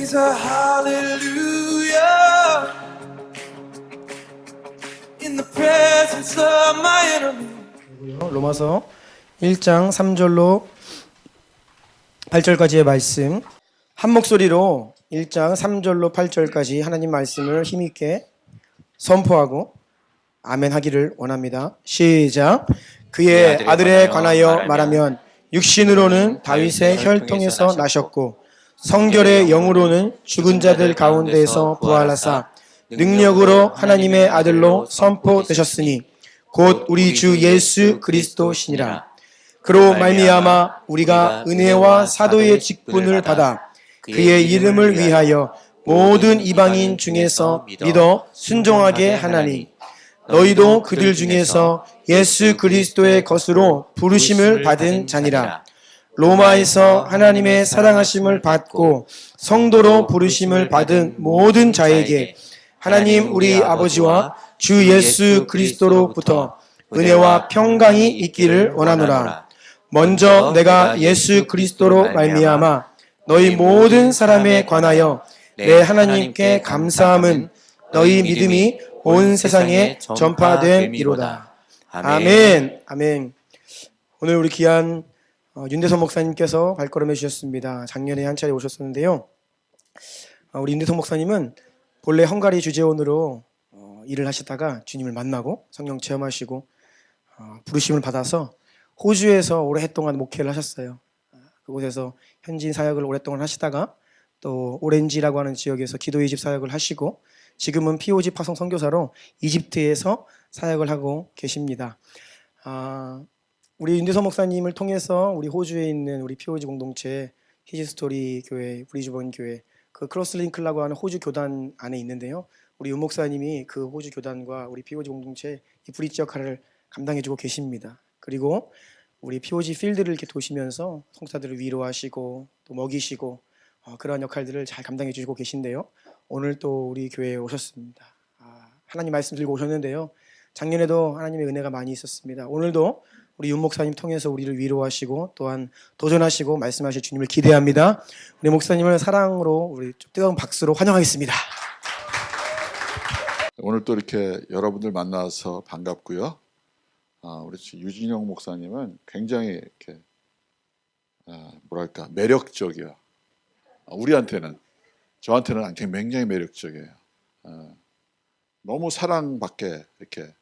Praise a hallelujah in the presence of my enemy. 로마서 1장 3절로 8절까지의 말씀, 한 목소리로 1장 3절로 8절까지 하나님 말씀을 힘있게 선포하고 아멘 하기를 원합니다. 시작. 그의 아들에 관하여 말하면 육신으로는 다윗의 혈통에서 나셨고 성결의 영으로는 죽은 자들 가운데서 부활하사 능력으로 하나님의 아들로 선포되셨으니 곧 우리 주 예수 그리스도시니라. 그로 말미암아 우리가 은혜와 사도의 직분을 받아 그의 이름을 위하여 모든 이방인 중에서 믿어 순종하게 하나니, 너희도 그들 중에서 예수 그리스도의 것으로 부르심을 받은 자니라. 로마에서 하나님의 사랑하심을 받고 성도로 부르심을 받은 모든 자에게 하나님 우리 아버지와 주 예수 그리스도로부터 은혜와 평강이 있기를 원하노라. 먼저 내가 예수 그리스도로 말미암아 너희 모든 사람에 관하여 내 하나님께 감사함은 너희 믿음이 온 세상에 전파됨이로다. 아멘. 아멘. 오늘 우리 귀한 윤대성 목사님께서 발걸음해 주셨습니다. 작년에 한 차례 오셨었는데요. 우리 윤대성 목사님은 본래 헝가리 주재원으로 일을 하시다가 주님을 만나고 성령 체험하시고 부르심을 받아서 호주에서 오랫동안 목회를 하셨어요. 그곳에서 현지인 사역을 오랫동안 하시다가 또 오렌지라고 하는 지역에서 기도의 집 사역을 하시고 지금은 POG 파송 선교사로 이집트에서 사역을 하고 계십니다. 우리 윤대성 목사님을 통해서 우리 호주에 있는 우리 POG 공동체 히지스토리 교회, 브리즈번 교회, 그 크로스링크라고 하는 호주 교단 안에 있는데요. 우리 윤 목사님이 그 호주 교단과 우리 POG 공동체 이 브릿지 역할을 감당해주고 계십니다. 그리고 우리 POG 필드를 이렇게 도시면서 성사들을 위로하시고 또 먹이시고 그러한 역할들을 잘 감당해주시고 계신데요. 오늘 또 우리 교회에 오셨습니다. 하나님 말씀 들고 오셨는데요. 작년에도 하나님의 은혜가 많이 있었습니다. 오늘도 우리 윤 목사님 통해서 우리를 위로하시고 또한 도전하시고 말씀하실 주님을 기대합니다. 우리 목사님을 사랑으로 우리 뜨거운 박수로 환영하겠습니다. 오늘 또 이렇게 여러분들 만나서 반갑고요. 우리 유진영 목사님은 굉장히 이렇게 뭐랄까 매력적이야. 우리한테는, 저한테는 굉장히 매력적이에요. 너무 사랑받게 이렇게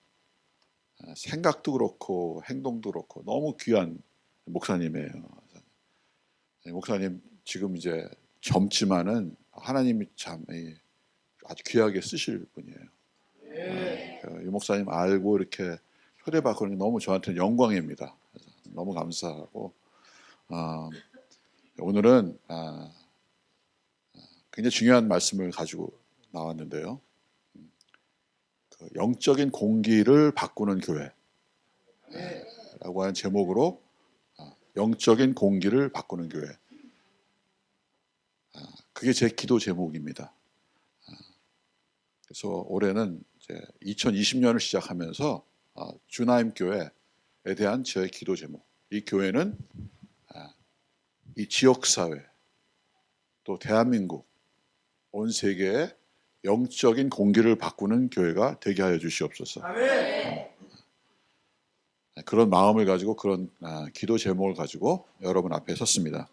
생각도 그렇고 행동도 그렇고 너무 귀한 목사님이에요. 목사님 지금 이제 젊지만은 하나님이 참 아주 귀하게 쓰실 분이에요. 이 목사님 알고 이렇게 초대받고 너무 저한테는 영광입니다. 너무 감사하고 오늘은 굉장히 중요한 말씀을 가지고 나왔는데요. 그 영적인 공기를 바꾸는 교회라고 하는 제목으로 영적인 공기를 바꾸는 교회. 그게 제 기도 제목입니다. 그래서 올해는 이제 2020년을 시작하면서 주나임 교회에 대한 저의 기도 제목. 이 교회는 이 지역 사회 또 대한민국 온 세계의 영적인 공기를 바꾸는 교회가 되게 하여 주시옵소서. 그런 마음을 가지고 그런 기도 제목을 가지고 여러분 앞에 섰습니다.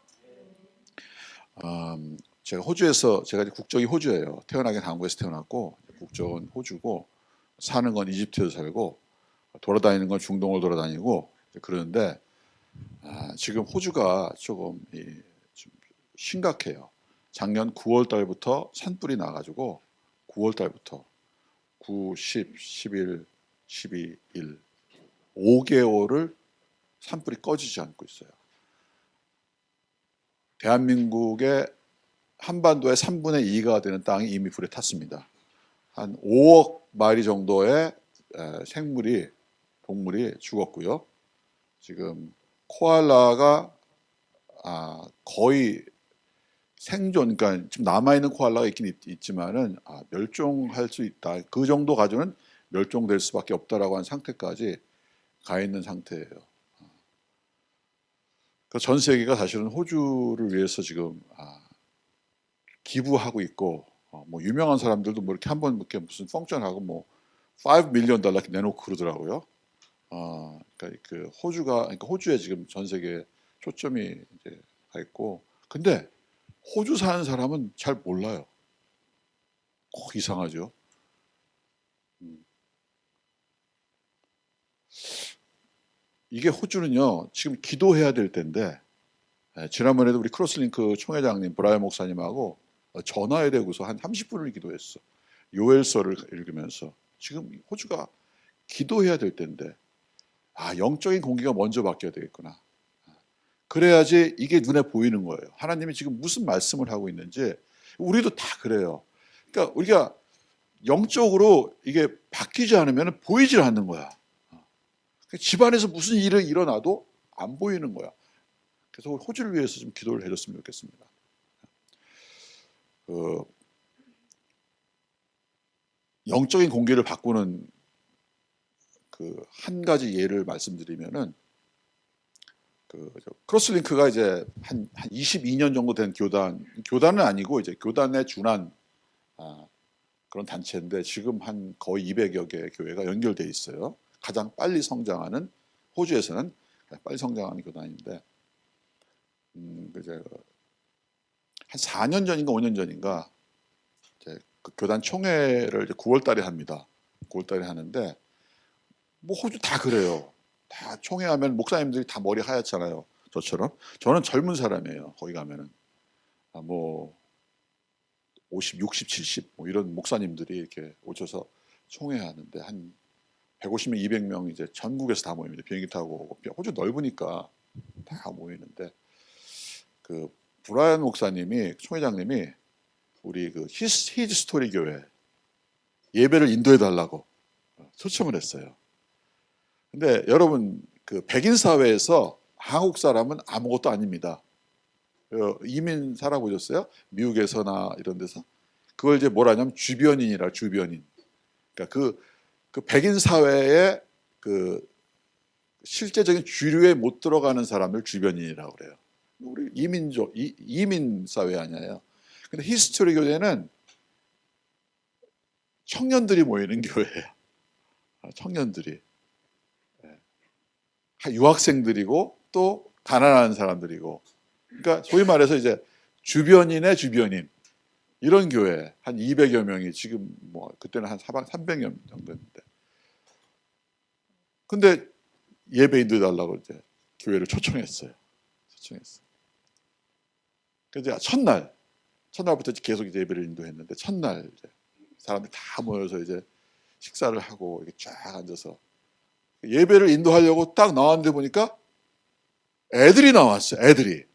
제가 호주에서, 제가 국적이 호주예요. 태어나긴 한국에서 태어났고 국적은 호주고 사는 건 이집트에서 살고 돌아다니는 건 중동을 돌아다니고 그러는데 지금 호주가 조금 좀 심각해요. 작년 9월 달부터 산불이 나가지고 9월 달부터 9, 10, 11, 12일 5개월을 산불이 꺼지지 않고 있어요. 대한민국의 한반도의 3분의 2가 되는 땅이 이미 불에 탔습니다. 한 5억 마리 정도의 생물이, 동물이 죽었고요. 지금 코알라가 거의 생존, 그러니까 지금 남아있는 코알라가 있긴 있지만은 멸종할 수 있다. 그 정도 가지고는 멸종될 수밖에 없다라고 하는 상태까지 가 있는 상태예요. 전 세계가 사실은 호주를 위해서 지금 기부하고 있고 뭐 유명한 사람들도 뭐 이렇게 한번 이렇게 무슨 펑션하고 뭐 $5 million 내놓고 그러더라고요. 그러니까 그 그러니까 호주에 지금 전 세계 초점이 이제 가 있고, 근데 호주 사는 사람은 잘 몰라요. 이상하죠. 이게 호주는요 지금 기도해야 될 때인데, 지난번에도 우리 크로스링크 총회장님 브라이언 목사님하고 전화에 대고서 한 30분을 기도했어. 요엘서를 읽으면서. 지금 호주가 기도해야 될 때인데, 영적인 공기가 먼저 바뀌어야 되겠구나. 그래야지 이게 눈에 보이는 거예요. 하나님이 지금 무슨 말씀을 하고 있는지. 우리도 다 그래요. 그러니까 우리가 영적으로 이게 바뀌지 않으면 보이질 않는 거야. 집안에서 무슨 일이 일어나도 안 보이는 거야. 그래서 호주를 위해서 좀 기도를 해줬으면 좋겠습니다. 영적인 공기를 바꾸는 그 한 가지 예를 말씀드리면은, 크로스링크가 이제 한 22년 정도 된 교단은 아니고 이제 교단에 준한 그런 단체인데, 지금 한 거의 200여 개 교회가 연결돼 있어요. 가장 빨리 성장하는, 호주에서는 빨리 성장하는 교단인데, 이제 한 4년 전인가 5년 전인가 이제 그 교단 총회를 이제 9월달에 합니다. 9월달에 하는데, 뭐 호주 다 그래요. 다 총회하면 목사님들이 다 머리 하얗잖아요. 저처럼. 저는 젊은 사람이에요. 거기 가면은 뭐 50, 60, 70 뭐 이런 목사님들이 이렇게 오셔서 총회하는데, 한 150명, 200명 이제 전국에서 다 모입니다. 비행기 타고. 호주 넓으니까 다 모이는데, 그 브라이언 목사님이, 총회장님이 우리 그 히즈 스토리 교회 예배를 인도해 달라고 초청을 했어요. 근데 여러분, 그 백인 사회에서 한국 사람은 아무것도 아닙니다. 이민 살아보셨어요? 미국에서나 이런 데서? 그걸 이제 뭐라 하냐면 주변인이라, 주변인. 그러니까 그 백인 사회의 그 실제적인 주류에 못 들어가는 사람을 주변인이라고 그래요. 우리 이민 사회 아니에요. 근데 히스토리 교회는 청년들이 모이는 교회예요. 청년들이. 유학생들이고 또 가난한 사람들이고, 그러니까 소위 말해서 이제 주변인의 주변인, 이런 교회 한 200여 명이, 지금 뭐 그때는 한 300명 정도였는데, 근데 예배 인도해달라고 이제 교회를 초청했어요. 그래서 첫날부터 계속 이제 예배를 인도했는데, 첫날 이제 사람들이 다 모여서 이제 식사를 하고 이렇게 쫙 앉아서 예배를 인도하려고 딱 나왔는데 보니까 애들이 나왔어요. 애들이.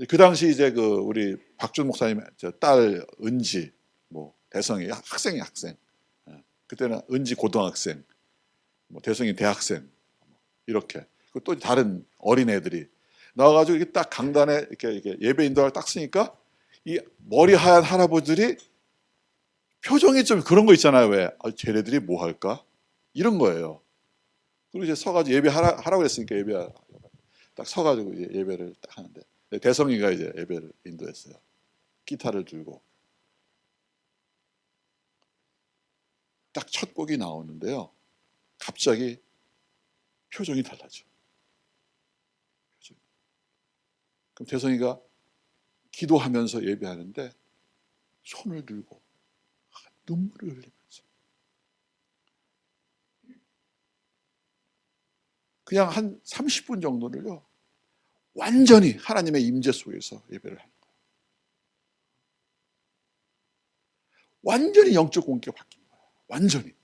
그 당시 이제 그 우리 박준 목사님 딸 은지, 뭐 대성이 학생. 그때는 은지 고등학생, 뭐 대성이 대학생, 이렇게. 또 다른 어린 애들이 나와가지고 이렇게 딱 강단에 이렇게 예배 인도를 딱 쓰니까, 이 머리 하얀 할아버지들이 표정이 좀 그런 거 있잖아요. 왜? 쟤네들이 뭐 할까? 이런 거예요. 그리고 이제 서가지고 예배하라고 했으니까 딱 서가지고 이제 예배를 딱 하는데, 대성이가 이제 예배를 인도했어요. 기타를 들고. 딱 첫 곡이 나오는데요. 갑자기 표정이 달라져. 그럼 대성이가 기도하면서 예배하는데 손을 들고 눈물을 흘리면서 그냥 한 30분 정도를요, 완전히 하나님의 임재 속에서 예배를 하는 거예요. 완전히 영적 공기가 바뀐 거예요. 완전히.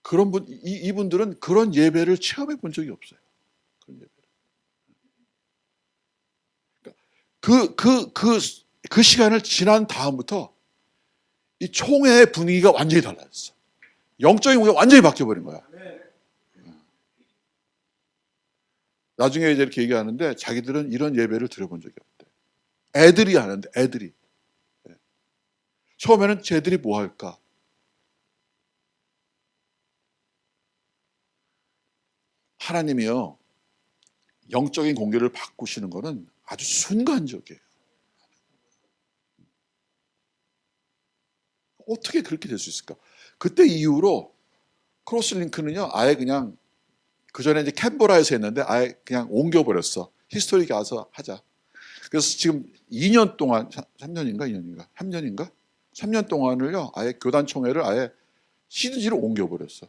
그런 이분들은 그런 예배를 체험해 본 적이 없어요. 그런 예배를. 그 시간을 지난 다음부터 이 총회의 분위기가 완전히 달라졌어. 영적인 공기가 완전히 바뀌어버린 거야. 나중에 이제 이렇게 얘기하는데, 자기들은 이런 예배를 들어본 적이 없대. 애들이 하는데, 애들이. 처음에는 쟤들이 뭐 할까? 하나님이요, 영적인 공기를 바꾸시는 것은 아주 순간적이에요. 어떻게 그렇게 될 수 있을까? 그때 이후로 크로스링크는요, 아예 그냥 그 전에 이제 캔버라에서 했는데 아예 그냥 옮겨버렸어. 히스토리 가서 하자. 그래서 지금 2년 동안, 3년인가 2년인가 3년인가 3년 동안을요, 아예 교단총회를 아예 시드지로 옮겨버렸어.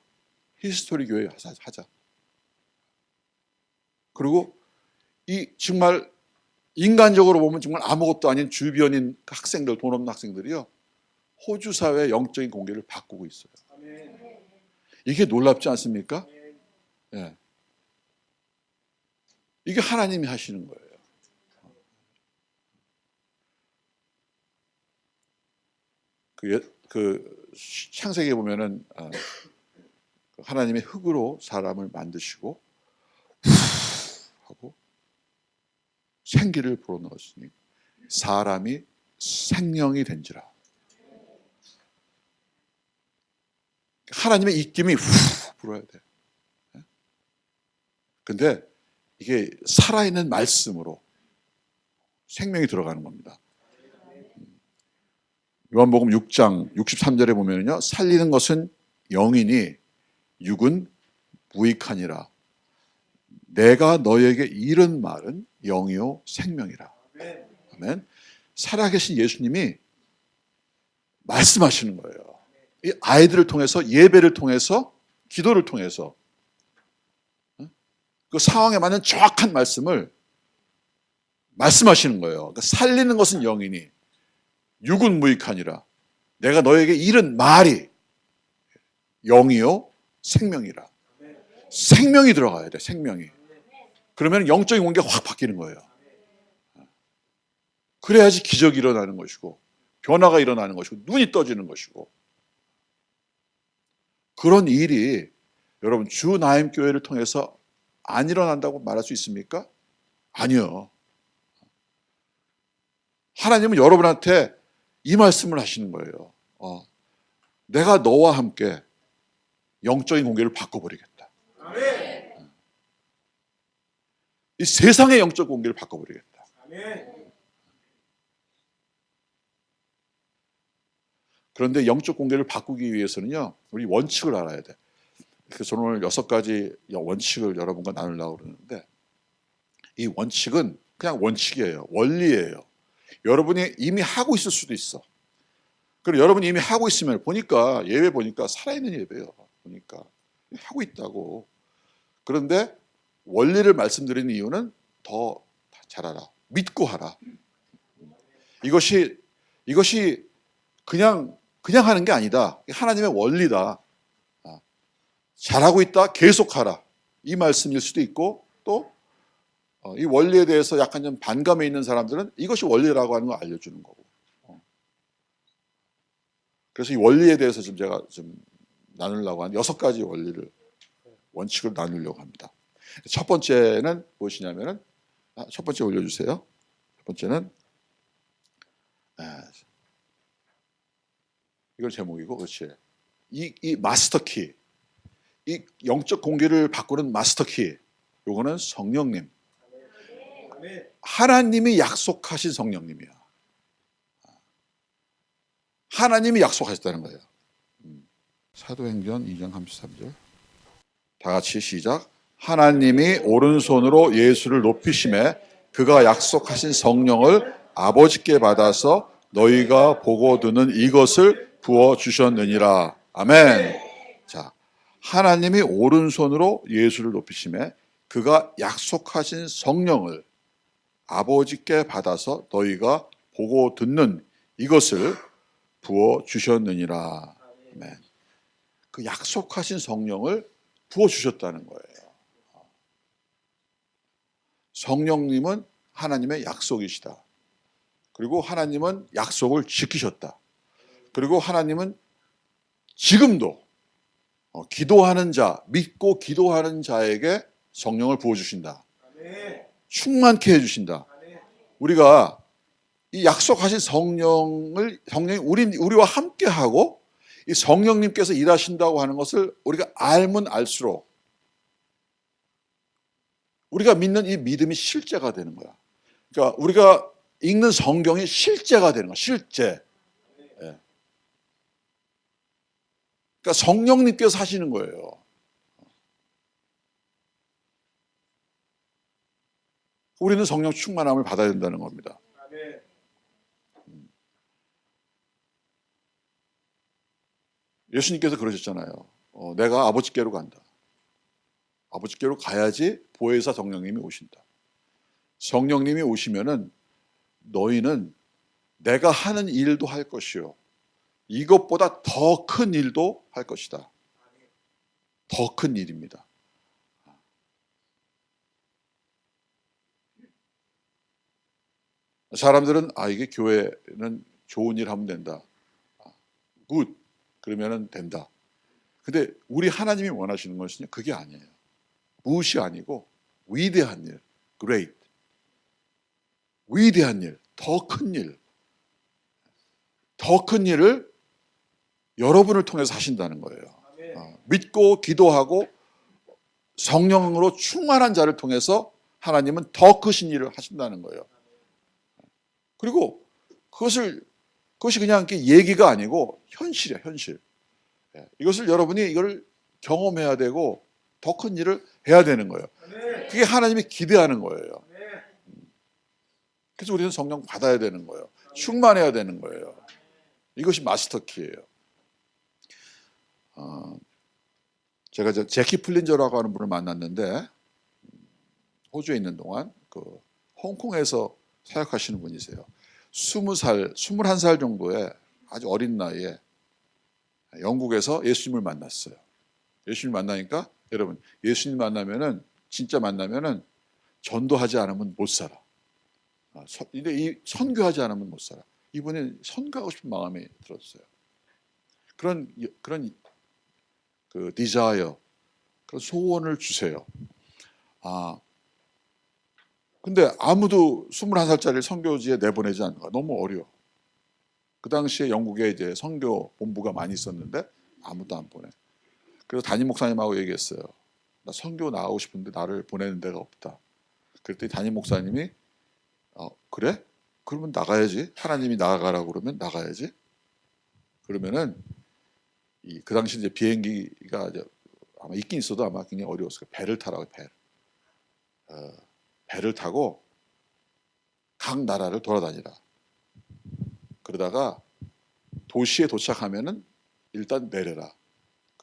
히스토리 교회 하자. 그리고 이 정말 인간적으로 보면 정말 아무것도 아닌 주변인 학생들, 돈 없는 학생들이요, 호주 사회의 영적인 공기를 바꾸고 있어요. 이게 놀랍지 않습니까? 예. 이게 하나님이 하시는 거예요. 그 창세기에 보면은 하나님의 흙으로 사람을 만드시고 하고 생기를 불어넣었으니 사람이 생명이 된지라. 하나님의 입김이 후 불어야 돼. 근데 이게 살아있는 말씀으로 생명이 들어가는 겁니다. 요한복음 6장 63절에 보면요, 살리는 것은 영이니 육은 무익하니라. 내가 너에게 이른 말은 영이요 생명이라. 아멘. 살아계신 예수님이 말씀하시는 거예요. 이 아이들을 통해서, 예배를 통해서, 기도를 통해서 그 상황에 맞는 정확한 말씀을 말씀하시는 거예요. 그러니까 살리는 것은 영이니 육은 무익하니라. 내가 너에게 이른 말이 영이요 생명이라. 생명이 들어가야 돼. 생명이. 그러면 영적인 공기가 확 바뀌는 거예요. 그래야지 기적이 일어나는 것이고 변화가 일어나는 것이고 눈이 떠지는 것이고. 그런 일이 여러분 주 나임 교회를 통해서 안 일어난다고 말할 수 있습니까? 아니요. 하나님은 여러분한테 이 말씀을 하시는 거예요. 내가 너와 함께 영적인 공기를 바꿔버리겠다. 이 세상의 영적 공기를 바꿔버리겠다. 그런데 영적 공기를 바꾸기 위해서는요, 우리 원칙을 알아야 돼. 그래서 저는 오늘 6가지 원칙을 여러분과 나누려고 그러는데, 이 원칙은 그냥 원칙이에요. 원리예요. 여러분이 이미 하고 있을 수도 있어. 그리고 여러분이 이미 하고 있으면 보니까 예배 보니까 살아있는 예배예요. 보니까 하고 있다고. 그런데 원리를 말씀드리는 이유는 더 잘하라. 믿고 하라. 이것이 그냥 하는 게 아니다. 하나님의 원리다. 잘하고 있다. 계속하라. 이 말씀일 수도 있고 또 이 원리에 대해서 약간 좀 반감에 있는 사람들은 이것이 원리라고 하는 걸 알려주는 거고. 그래서 이 원리에 대해서 좀 제가 좀 나누려고 한 6가지 원칙을 나누려고 합니다. 첫 번째는 무엇이냐면은 첫 번째 올려주세요. 첫 번째는 이걸 제목이고, 그렇지. 이 마스터키, 이 영적 공기를 바꾸는 마스터키, 요거는 성령님. 하나님이 약속하신 성령님이야. 하나님이 약속하셨다는 거예요. 사도행전 2장 33절. 다 같이 시작. 하나님이 오른손으로 예수를 높이심에 그가 약속하신 성령을 아버지께 받아서 너희가 보고 듣는 이것을 부어주셨느니라. 아멘. 자, 하나님이 오른손으로 예수를 높이심에 그가 약속하신 성령을 아버지께 받아서 너희가 보고 듣는 이것을 부어주셨느니라. 아멘. 그 약속하신 성령을 부어주셨다는 거예요. 성령님은 하나님의 약속이시다. 그리고 하나님은 약속을 지키셨다. 그리고 하나님은 지금도 기도하는 자, 믿고 기도하는 자에게 성령을 부어주신다. 충만케 해주신다. 우리가 이 약속하신 성령이 우리와 함께하고 이 성령님께서 일하신다고 하는 것을 우리가 알면 알수록 우리가 믿는 이 믿음이 실제가 되는 거야. 그러니까 우리가 읽는 성경이 실제가 되는 거야. 실제. 예. 그러니까 성령님께서 하시는 거예요. 우리는 성령 충만함을 받아야 된다는 겁니다. 예수님께서 그러셨잖아요. 내가 아버지께로 간다. 아버지께로 가야지 보혜사 성령님이 오신다. 성령님이 오시면은 너희는 내가 하는 일도 할 것이요. 이것보다 더 큰 일도 할 것이다. 더 큰 일입니다. 사람들은 이게 교회는 좋은 일 하면 된다. 굿. 그러면은 된다. 근데 우리 하나님이 원하시는 것은요, 그게 아니에요. 무엇이 아니고 위대한 일, great. 위대한 일, 더 큰 일. 더 큰 일을 여러분을 통해서 하신다는 거예요. 믿고 기도하고 성령으로 충만한 자를 통해서 하나님은 더 크신 일을 하신다는 거예요. 그리고 그것이 그냥 이렇게 얘기가 아니고 현실이야, 현실. 이것을 여러분이 이걸 경험해야 되고 더 큰 일을 해야 되는 거예요. 그게 하나님이 기대하는 거예요. 그래서 우리는 성령 받아야 되는 거예요. 충만해야 되는 거예요. 이것이 마스터키예요. 제가 제키 플린저라고 하는 분을 만났는데 호주에 있는 동안 홍콩에서 사역하시는 분이세요. 20살, 21살 정도의 아주 어린 나이에 영국에서 예수님을 만났어요. 예수님 만나니까 여러분, 예수님 만나면은 진짜 만나면은 전도하지 않으면 못 살아. 근데 선교하지 않으면 못 살아. 이분이 선교하고 싶은 마음이 들었어요. 그런 그 디자이어, 그런 소원을 주세요. 근데 아무도 21살짜리 선교지에 내보내지 않는 거야. 너무 어려워. 그 당시에 영국에 이제 선교 본부가 많이 있었는데 아무도 안 보내. 그래서 담임 목사님하고 얘기했어요. 나 선교 나가고 싶은데 나를 보내는 데가 없다. 그랬더니 담임 목사님이 그래? 그러면 나가야지. 하나님이 나가라고 그러면 나가야지. 그러면은 그 당시 이제 비행기가 이제 아마 있긴 있어도 아마 굉장히 어려웠어요. 배를 타라고 배. 배를 타고 각 나라를 돌아다니라. 그러다가 도시에 도착하면은 일단 내려라.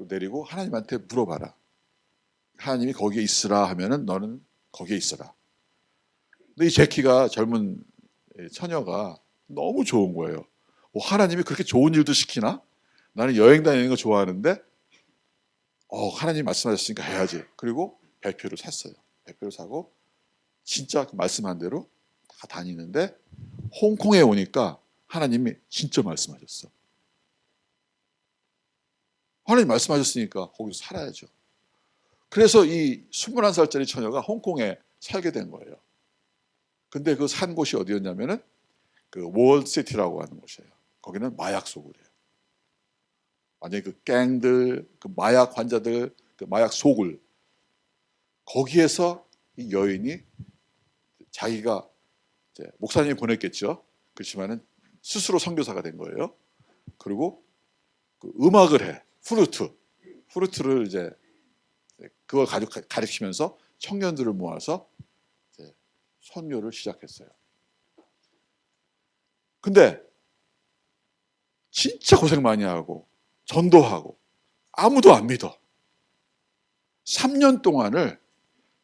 내리고 하나님한테 물어봐라. 하나님이 거기에 있으라 하면은 너는 거기에 있어라. 근데 이 제키가 젊은 처녀가 너무 좋은 거예요. 하나님이 그렇게 좋은 일도 시키나? 나는 여행 다니는 거 좋아하는데 하나님 말씀하셨으니까 해야지. 그리고 배표를 샀어요. 배표를 사고 진짜 말씀한 대로 다 다니는데 홍콩에 오니까 하나님이 진짜 말씀하셨어. 하나님 말씀하셨으니까 거기서 살아야죠. 그래서 이 21살짜리 처녀가 홍콩에 살게 된 거예요. 근데 그 산 곳이 어디였냐면은 그 월시티라고 하는 곳이에요. 거기는 마약 소굴이에요. 완전히 그 갱들, 그 마약 환자들, 그 마약 소굴. 거기에서 이 여인이 자기가 이제 목사님이 보냈겠죠. 그렇지만은 스스로 선교사가 된 거예요. 그리고 그 음악을 해. 플루트를 이제 그걸 가르치면서 청년들을 모아서 이제 선교를 시작했어요. 근데 진짜 고생 많이 하고 전도하고 아무도 안 믿어. 3년 동안을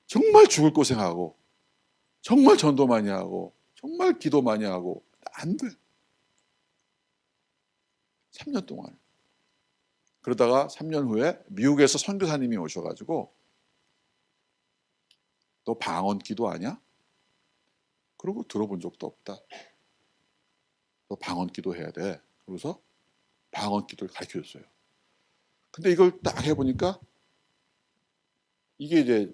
정말 죽을 고생하고 정말 전도 많이 하고 정말 기도 많이 하고 안 돼. 3년 동안. 그러다가 3년 후에 미국에서 선교사님이 오셔가지고 너 방언 기도 아냐? 그러고 들어본 적도 없다. 너 방언 기도 해야 돼. 그래서 방언 기도를 가르쳐줬어요. 근데 이걸 딱 해보니까 이게 이제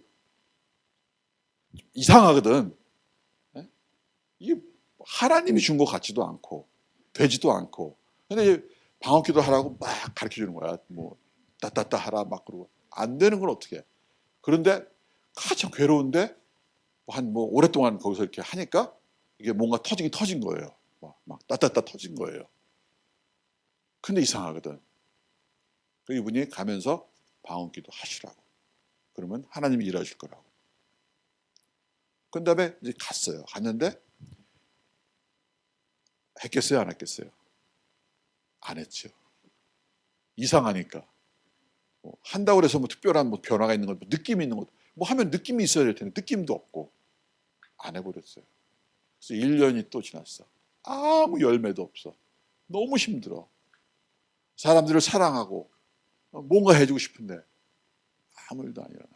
이상하거든. 이게 하나님이 준 것 같지도 않고 되지도 않고. 근데 방언 기도 하라고 막 가르쳐 주는 거야. 뭐 따따따 하라 막 그러고 안 되는 건 어떻게 해. 그런데 가장 괴로운데 뭐 오랫동안 거기서 이렇게 하니까 이게 뭔가 터진 거예요. 막 따따따 터진 거예요. 근데 이상하거든. 이분이 가면서 방언기도 하시라고. 그러면 하나님이 일하실 거라고. 그 다음에 이제 갔어요. 갔는데 했겠어요? 안 했겠어요? 안 했죠. 이상하니까. 한다고 해서 뭐 특별한 뭐 변화가 있는 것, 느낌이 있는 것, 뭐 하면 느낌이 있어야 될 텐데 느낌도 없고 안 해버렸어요. 그래서 1년이 또 지났어. 아무 열매도 없어. 너무 힘들어. 사람들을 사랑하고 뭔가 해주고 싶은데 아무 일도 안 일어나.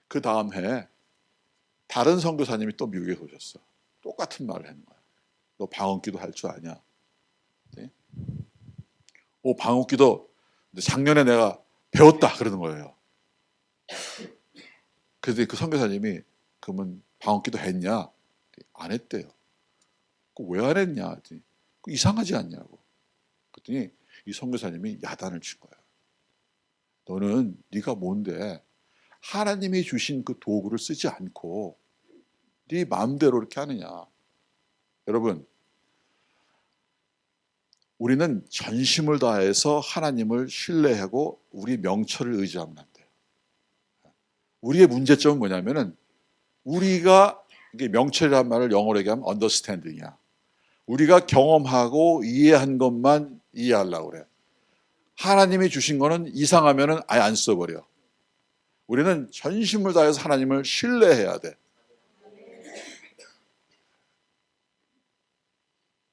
그 다음 해에 다른 선교사님이 또 미국에 오셨어. 똑같은 말을 하는 거야. 너 방언기도 할 줄 아냐? 네? 방언기도 작년에 내가 배웠다 그러는 거예요. 그래서 그 선교사님이 그러면 방언기도 했냐? 안 했대요. 왜 안 했냐? 이상하지 않냐고. 그랬더니 이 선교사님이 야단을 친 거야. 너는 네가 뭔데 하나님이 주신 그 도구를 쓰지 않고 네 마음대로 이렇게 하느냐. 여러분, 우리는 전심을 다해서 하나님을 신뢰하고 우리 명철을 의지하면 안 돼요. 우리의 문제점은 뭐냐면은 우리가 이게 명철이라는 말을 영어로 얘기하면 understanding이야. 우리가 경험하고 이해한 것만 이해하려고 그래. 하나님이 주신 거는 이상하면은 아예 안 써버려. 우리는 전심을 다해서 하나님을 신뢰해야 돼.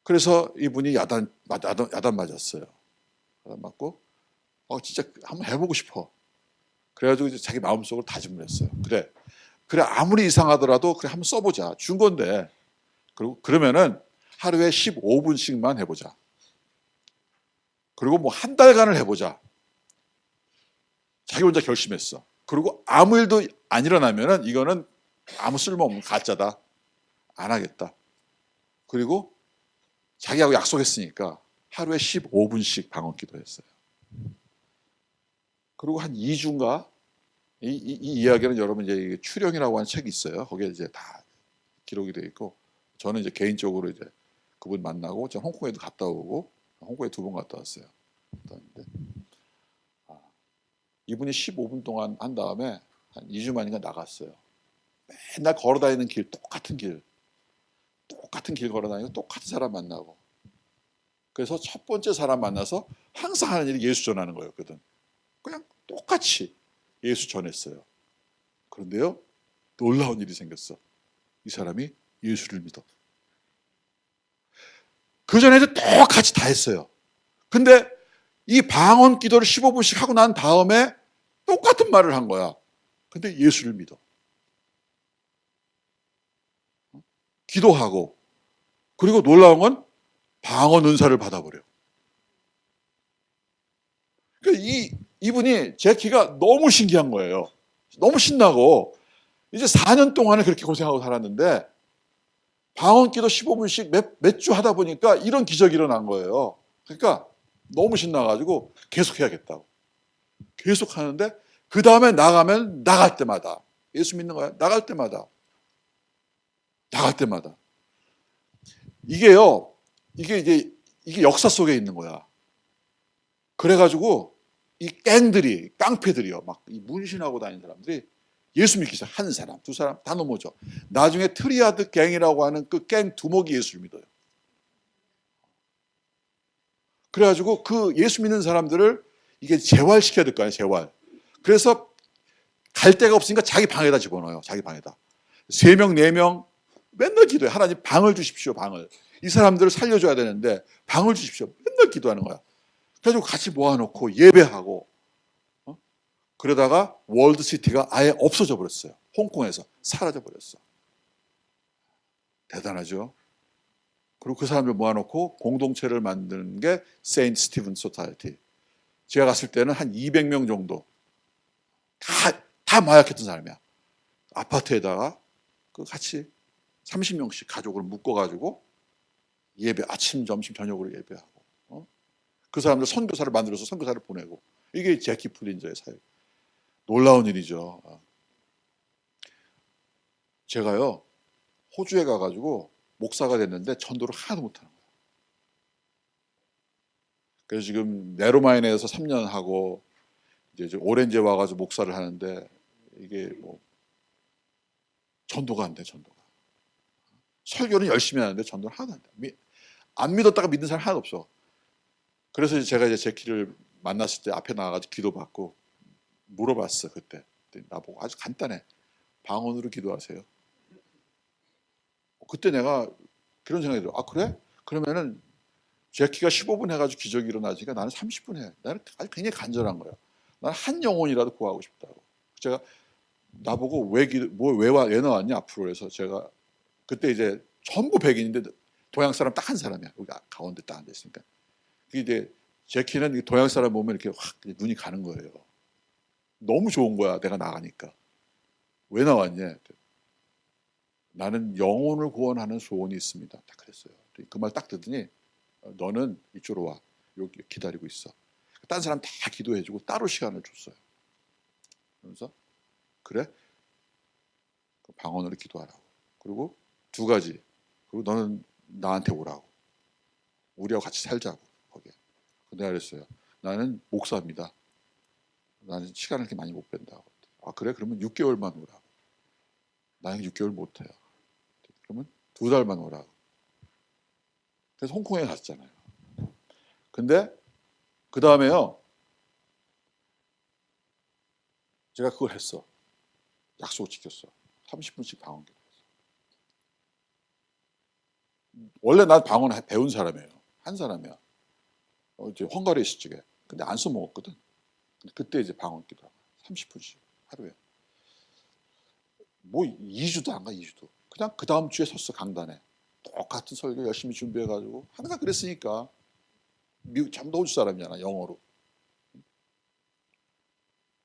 그래서 이분이 야단 맞았어요. 야단 맞고, 진짜 한번 해보고 싶어. 그래가지고 이제 자기 마음속으로 다짐을 했어요. 그래 아무리 이상하더라도 그래 한번 써보자. 준 건데. 그러면은 하루에 15분씩만 해보자. 그리고 뭐 한 달간을 해보자. 자기 혼자 결심했어. 그리고 아무 일도 안 일어나면은 이거는 아무 쓸모없는 가짜다. 안 하겠다. 그리고 자기하고 약속했으니까 하루에 15분씩 방언 기도했어요. 그리고 한 2주인가 이 이야기는 여러분 이제 출영이라고 하는 책이 있어요. 거기에 이제 다 기록이 되어 있고 저는 이제 개인적으로 이제 그분 만나고 저 홍콩에도 갔다 오고 홍콩에 2번 갔다 왔어요. 이분이 15분 동안 한 다음에 한 2주 만인가 나갔어요. 맨날 걸어다니는 길 똑같은 길 걸어다니고 똑같은 사람 만나고 그래서 첫 번째 사람 만나서 항상 하는 일이 예수 전하는 거였거든. 그냥 똑같이 예수 전했어요. 그런데요 놀라운 일이 생겼어. 이 사람이 예수를 믿어. 그전에도 똑같이 다 했어요. 근데 이 방언 기도를 15분씩 하고 난 다음에 똑같은 말을 한 거야. 근데 예수를 믿어. 기도하고 그리고 놀라운 건 방언 은사를 받아버려. 그러니까 이분이 제 키가 너무 신기한 거예요. 너무 신나고 이제 4년 동안을 그렇게 고생하고 살았는데 방언기도 15분씩 몇 주 하다 보니까 이런 기적이 일어난 거예요. 그러니까 너무 신나가지고 계속 해야겠다고. 계속 하는데 그 다음에 나갈 때마다 예수 믿는 거야. 나갈 때마다 이게요. 이게 역사 속에 있는 거야. 그래가지고 이 깡패들이요. 막 이 문신하고 다니는 사람들이 예수 믿기 시작 한 사람, 두 사람 다 넘어져. 나중에 트리아드 갱이라고 하는 그 갱 두목이 예수를 믿어요. 그래가지고 그 예수 믿는 사람들을 이게 재활시켜야 될 거 아니에요, 재활. 그래서 갈 데가 없으니까 자기 방에다 집어넣어요, 자기 방에다. 3명, 4명 맨날 기도해. 하나님 방을 주십시오, 방을. 이 사람들을 살려줘야 되는데 방을 주십시오. 맨날 기도하는 거야. 그래가지고 같이 모아놓고 예배하고 그러다가 월드시티가 아예 없어져 버렸어요. 홍콩에서 사라져 버렸어. 대단하죠. 그리고 그 사람들 모아놓고 공동체를 만드는 게 세인트 스티븐 소사이어티. 제가 갔을 때는 한 200명 정도 다 마약했던 사람이야. 아파트에다가 그 같이 30명씩 가족을 묶어가지고 예배 아침, 점심, 저녁으로 예배하고 그 사람들 선교사를 만들어서 선교사를 보내고 이게 제키 플린저의 사역. 놀라운 일이죠. 제가요 호주에 가가지고 목사가 됐는데 전도를 하나도 못하는 거예요. 그래서 지금 네로마인에서 3년 하고 이제 오렌지에 와가지고 목사를 하는데 이게 뭐 전도가 안 돼. 전도가. 설교는 열심히 하는데 전도는 하나도 안 돼. 안 믿었다가 믿는 사람 하나도 없어. 그래서 제가 이제 제키를 만났을 때 앞에 나가가지고 기도받고 물어봤어. 그때 나보고 아주 간단해. 방언으로 기도하세요. 그때 내가 그런 생각이 들어. 아 그래? 그러면은 제키가 15분 해가지고 기적이 일어나지니까 나는 30분 해. 나는 아주 굉장히 간절한 거야. 나는 한 영혼이라도 구하고 싶다고. 제가 나보고 왜 나왔냐 앞으로 해서 제가 그때 이제 전부 백인인데 동양 사람 딱 한 사람이야. 여기 가운데 딱 앉아 있으니까. 그게 이제 제키는 동양 사람 보면 이렇게 확 눈이 가는 거예요. 너무 좋은 거야. 내가 나가니까. 왜 나왔냐? 나는 영혼을 구원하는 소원이 있습니다. 딱 그랬어요. 그 말 딱 듣더니 너는 이쪽으로 와. 여기 기다리고 있어. 딴 사람 다 기도해주고 따로 시간을 줬어요. 그러면서 그래? 방언으로 기도하라고. 그리고 두 가지. 그리고 너는 나한테 오라고. 우리하고 같이 살자고. 거기에. 내가 그랬어요. 나는 목사입니다. 나는 시간을 이렇게 많이 못 뺀다고. 아 그래? 그러면 6개월만 오라고. 나는 6개월 못해요. 그러면 2달만 오라고. 그래서 홍콩에 갔잖아요. 근데 그 다음에요. 제가 그걸 했어. 약속을 지켰어. 30분씩 방언 기도했어. 원래 난 방언 배운 사람이에요. 한 사람이야. 이제 헝가리에 있을 적에. 근데 안 써먹었거든. 그때 이제 방언 기도 30분씩 하루에. 뭐 2주도 안 가. 2주도. 그냥 그 다음 주에 섰어. 강단에. 똑같은 설교 열심히 준비해가지고 하나가 그랬으니까. 미국 잠도 호주 사람이잖아. 영어로.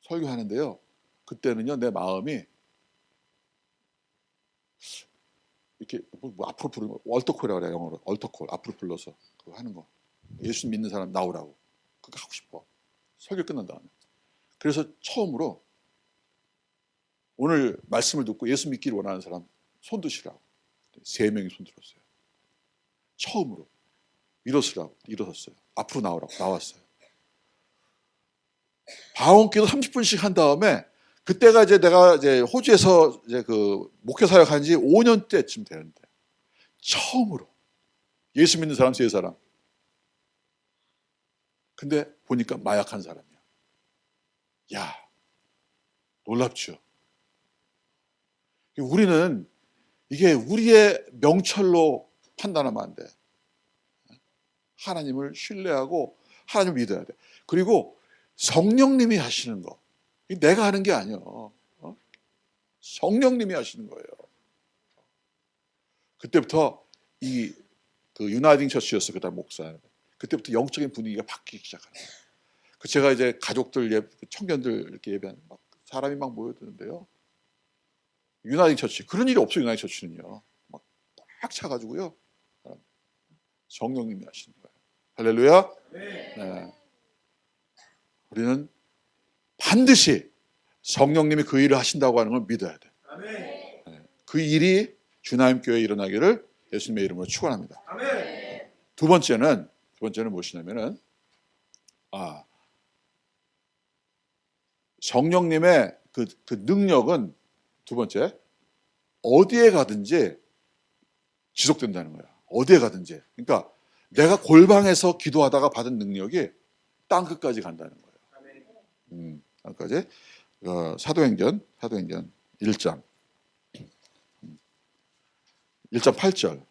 설교하는데요. 그때는요. 내 마음이 이렇게 뭐 앞으로 부르는 얼터콜이라고 그래. 영어로. 얼터콜. 앞으로 불러서 그거 하는 거. 예수 믿는 사람 나오라고. 그거 하고 싶어. 설교 끝난 다음에. 그래서 처음으로 오늘 말씀을 듣고 예수 믿기를 원하는 사람 손 드시라고. 3명이 손 들었어요. 처음으로. 일어섰어요. 앞으로 나오라고. 나왔어요. 방언기도 30분씩 한 다음에 그때가 이제 내가 이제 호주에서 이제 그 목회 사역한 지 5년째쯤 되는데 처음으로 예수 믿는 사람 3사람. 근데 보니까 마약한 사람이야. 야, 놀랍죠. 우리는 이게 우리의 명철로 판단하면 안 돼. 하나님을 신뢰하고 하나님을 믿어야 돼. 그리고 성령님이 하시는 거. 내가 하는 게 아니야. 성령님이 하시는 거예요. 그때부터 그 유나이팅 처치였어. 그다음 목사. 그때부터 영적인 분위기가 바뀌기 시작하는 거예요. 제가 이제 가족들 청년들 이렇게 예배하는 막 사람이 막 모여드는데요. 유나이팅 처치 그런 일이 없어요. 유나이팅 처치는요. 막 꽉 차가지고요. 성령님이 하시는 거예요. 할렐루야. 네. 우리는 반드시 성령님이 그 일을 하신다고 하는 걸 믿어야 돼. 네. 그 일이 주나임 교회에 일어나기를 예수님의 이름으로 축원합니다. 두 번째는 무엇이냐면은 성령님의 그 능력은 두 번째 어디에 가든지 지속된다는 거야. 어디에 가든지. 그러니까 내가 골방에서 기도하다가 받은 능력이 땅 끝까지 간다는 거예요. 땅까지. 사도행전 1장 8절.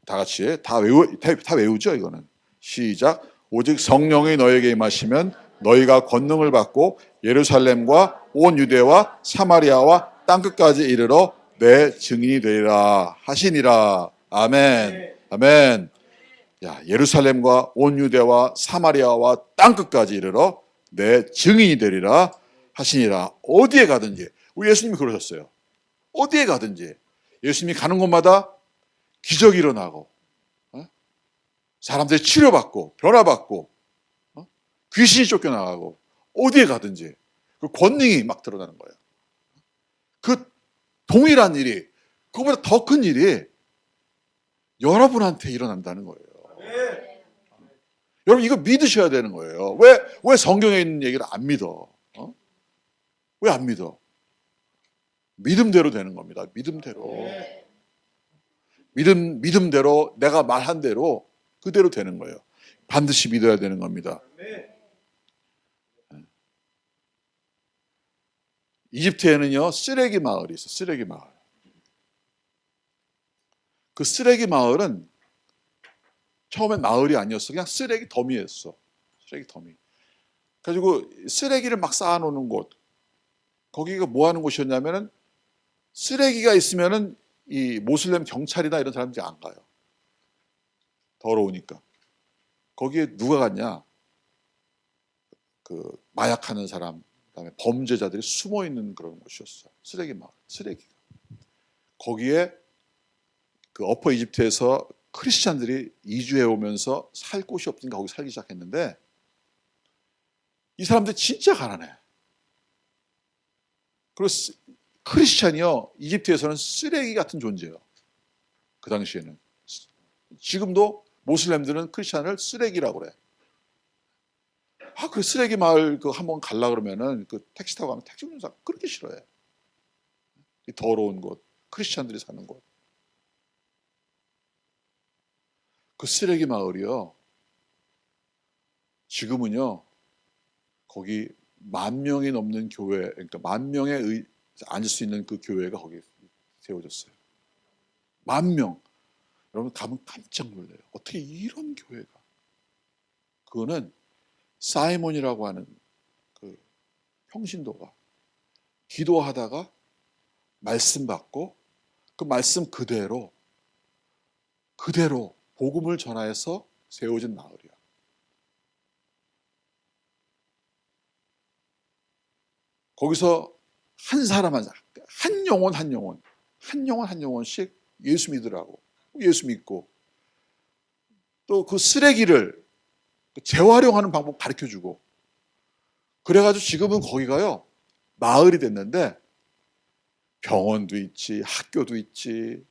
다 같이 다 외우죠. 이거는 시작. 오직 성령이 너에게 임하시면 너희가 권능을 받고 예루살렘과 온 유대와 사마리아와 땅끝까지 이르러 내 증인이 되리라 하시니라. 아멘. 아멘. 야, 예루살렘과 온 유대와 사마리아와 땅끝까지 이르러 내 증인이 되리라 하시니라. 어디에 가든지. 우리 예수님이 그러셨어요. 어디에 가든지 예수님이 가는 곳마다 기적이 일어나고 사람들이 치료받고 변화받고 귀신이 쫓겨나가고 어디에 가든지 그 권능이 막 드러나는 거예요. 그 동일한 일이, 그거보다 더 큰 일이 여러분한테 일어난다는 거예요. 여러분 이거 믿으셔야 되는 거예요. 왜 성경에 있는 얘기를 안 믿어? 왜 안 믿어? 믿음대로 되는 겁니다. 믿음대로. 믿음대로 내가 말한 대로 그대로 되는 거예요. 반드시 믿어야 되는 겁니다. 이집트에는요 쓰레기 마을이 있어. 쓰레기 마을. 그 쓰레기 마을은 처음엔 마을이 아니었어. 그냥 쓰레기 더미였어. 쓰레기 더미. 그래가지고 쓰레기를 막 쌓아놓는 곳. 거기가 뭐 하는 곳이었냐면은 쓰레기가 있으면은 이 모슬렘 경찰이나 이런 사람들이 안 가요. 더러우니까. 거기에 누가 갔냐? 그 마약하는 사람, 그다음에 범죄자들이 숨어 있는 그런 곳이었어요. 쓰레기 마을, 쓰레기가. 거기에 그 어퍼 이집트에서 크리스찬들이 이주해 오면서 살 곳이 없으니까 거기 살기 시작했는데 이 사람들 진짜 가난해. 그리고 크리스찬이요 이집트에서는 쓰레기 같은 존재예요. 그 당시에는. 지금도 모슬렘들은 크리스찬을 쓰레기라고 그래. 그 쓰레기 마을 그 한번 갈라 그러면은 그 택시 타고 가면 택시 운전사 그렇게 싫어해. 이 더러운 곳, 크리스찬들이 사는 곳. 그 쓰레기 마을이요. 지금은요. 거기 10,000명이 넘는 교회, 그러니까 10,000명에 앉을 수 있는 그 교회가 거기 세워졌어요. 10,000명. 여러분 가면 깜짝 놀라요. 어떻게 이런 교회가? 그거는 사이몬이라고 하는 그 평신도가 기도하다가 말씀 받고 그 말씀 그대로 복음을 전하여서 세워진 마을이야. 거기서 한 사람 한 영혼씩 예수 믿으라고. 예수 믿고 또 그 쓰레기를 재활용하는 방법 가르쳐주고 그래가지고 지금은 거기가요 마을이 됐는데 병원도 있지 학교도 있지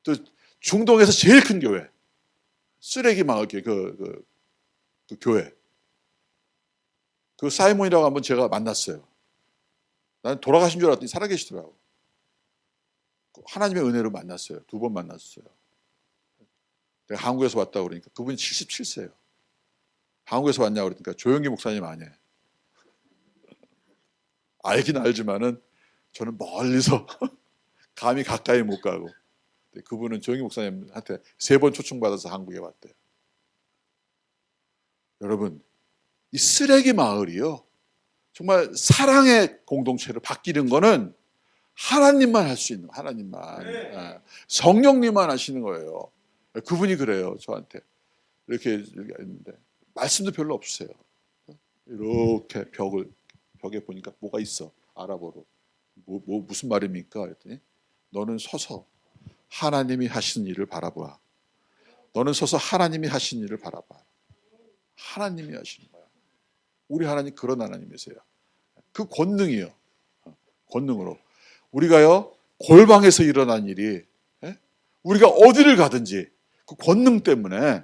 또 중동에서 제일 큰 교회 쓰레기 마을 그 교회 그 사이몬이라고 한번 제가 만났어요. 난 돌아가신 줄 알았더니 살아계시더라고. 하나님의 은혜로 만났어요. 2번 만났어요. 내가 한국에서 왔다고 그러니까 그분이 77세예요. 한국에서 왔냐고 그러니까 조영기 목사님 아니에요. 알긴 알지만은 저는 멀리서 감히 가까이 못 가고 그분은 조영기 목사님한테 3번 초청받아서 한국에 왔대요. 여러분 이 쓰레기 마을이요 정말 사랑의 공동체로 바뀌는 거는 하나님만 할 수 있는 하나님만 성령님만 하시는 거예요. 그분이 그래요 저한테 이렇게 했는데 말씀도 별로 없으세요. 이렇게 벽에 보니까 뭐가 있어 아랍어로 무슨 말입니까? 그랬더니 너는 서서 하나님이 하시는 일을 바라봐. 너는 서서 하나님이 하시는 일을 바라봐. 하나님이 하시는 거야. 우리 하나님 그런 하나님이세요. 그 권능이요. 권능으로 우리가요 골방에서 일어난 일이 우리가 어디를 가든지 그 권능 때문에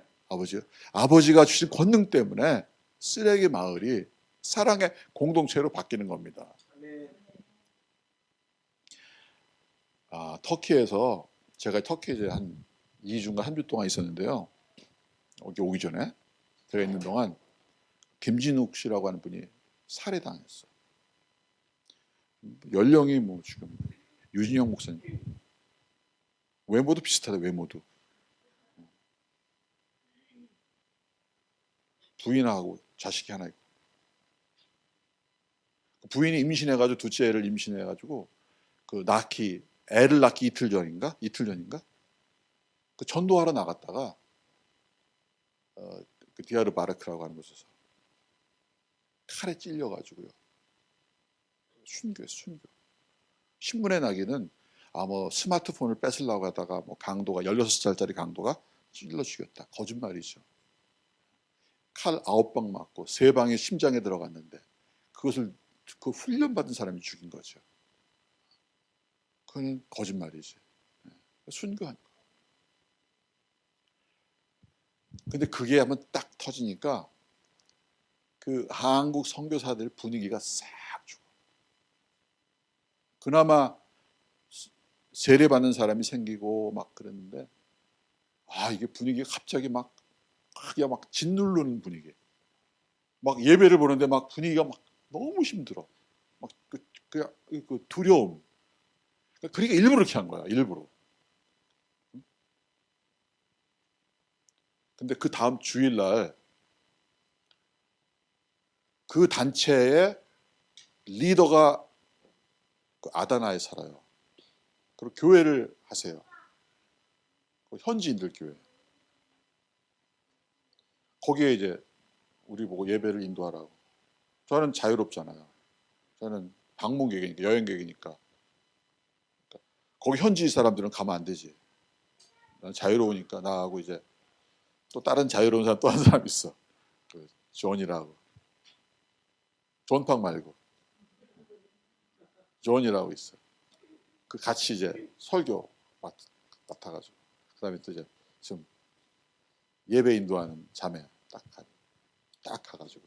아버지가 주신 권능 때문에 쓰레기 마을이 사랑의 공동체로 바뀌는 겁니다. 터키에서 제가 터키에 이제 한 2주인가 3주 동안 있었는데요. 여기 오기 전에 제가 있는 동안 김진욱 씨라고 하는 분이 살해당했어. 연령이 뭐 지금 유진영 목사님 외모도 비슷하다. 외모도 부인하고 자식이 하나 있고 부인이 임신해가지고 둘째 애를 임신해가지고 그 애를 낳기 이틀 전인가 그 전도하러 나갔다가 그 디아르 바르크라고 하는 곳에서 칼에 찔려가지고요 순교했어. 신문에 나기는 뭐 스마트폰을 뺏으려고 하다가 뭐 강도가 16살짜리 강도가 찔러 죽였다. 거짓말이죠. 칼 9방 맞고 3방에 심장에 들어갔는데 그것을 그 훈련받은 사람이 죽인 거죠. 그건 거짓말이지. 순교한 거. 근데 그게 한번 딱 터지니까 그 한국 선교사들 분위기가 싹 죽어. 그나마 세례 받는 사람이 생기고 막 그랬는데, 이게 분위기가 갑자기 막 크게 막 짓누르는 분위기. 막 예배를 보는데 막 분위기가 막 너무 힘들어. 막 그 두려움. 그러니까 일부러 그렇게 한 거야. 일부러. 근데 그 다음 주일날 그 단체의 리더가 그 아다나에 살아요. 그리고 교회를 하세요. 그 현지인들 교회. 거기에 이제 우리 보고 예배를 인도하라고. 저는 자유롭잖아요. 저는 방문객이니까, 여행객이니까. 거기 현지 사람들은 가면 안 되지. 난 자유로우니까 나하고 이제 또 다른 자유로운 사람 또 한 사람 있어. 그 존이라고. 존팍 말고 존이라고 있어. 그 같이 이제 설교 맡아가지고 그다음에 또 이제 지금 예배 인도하는 자매 딱 가가지고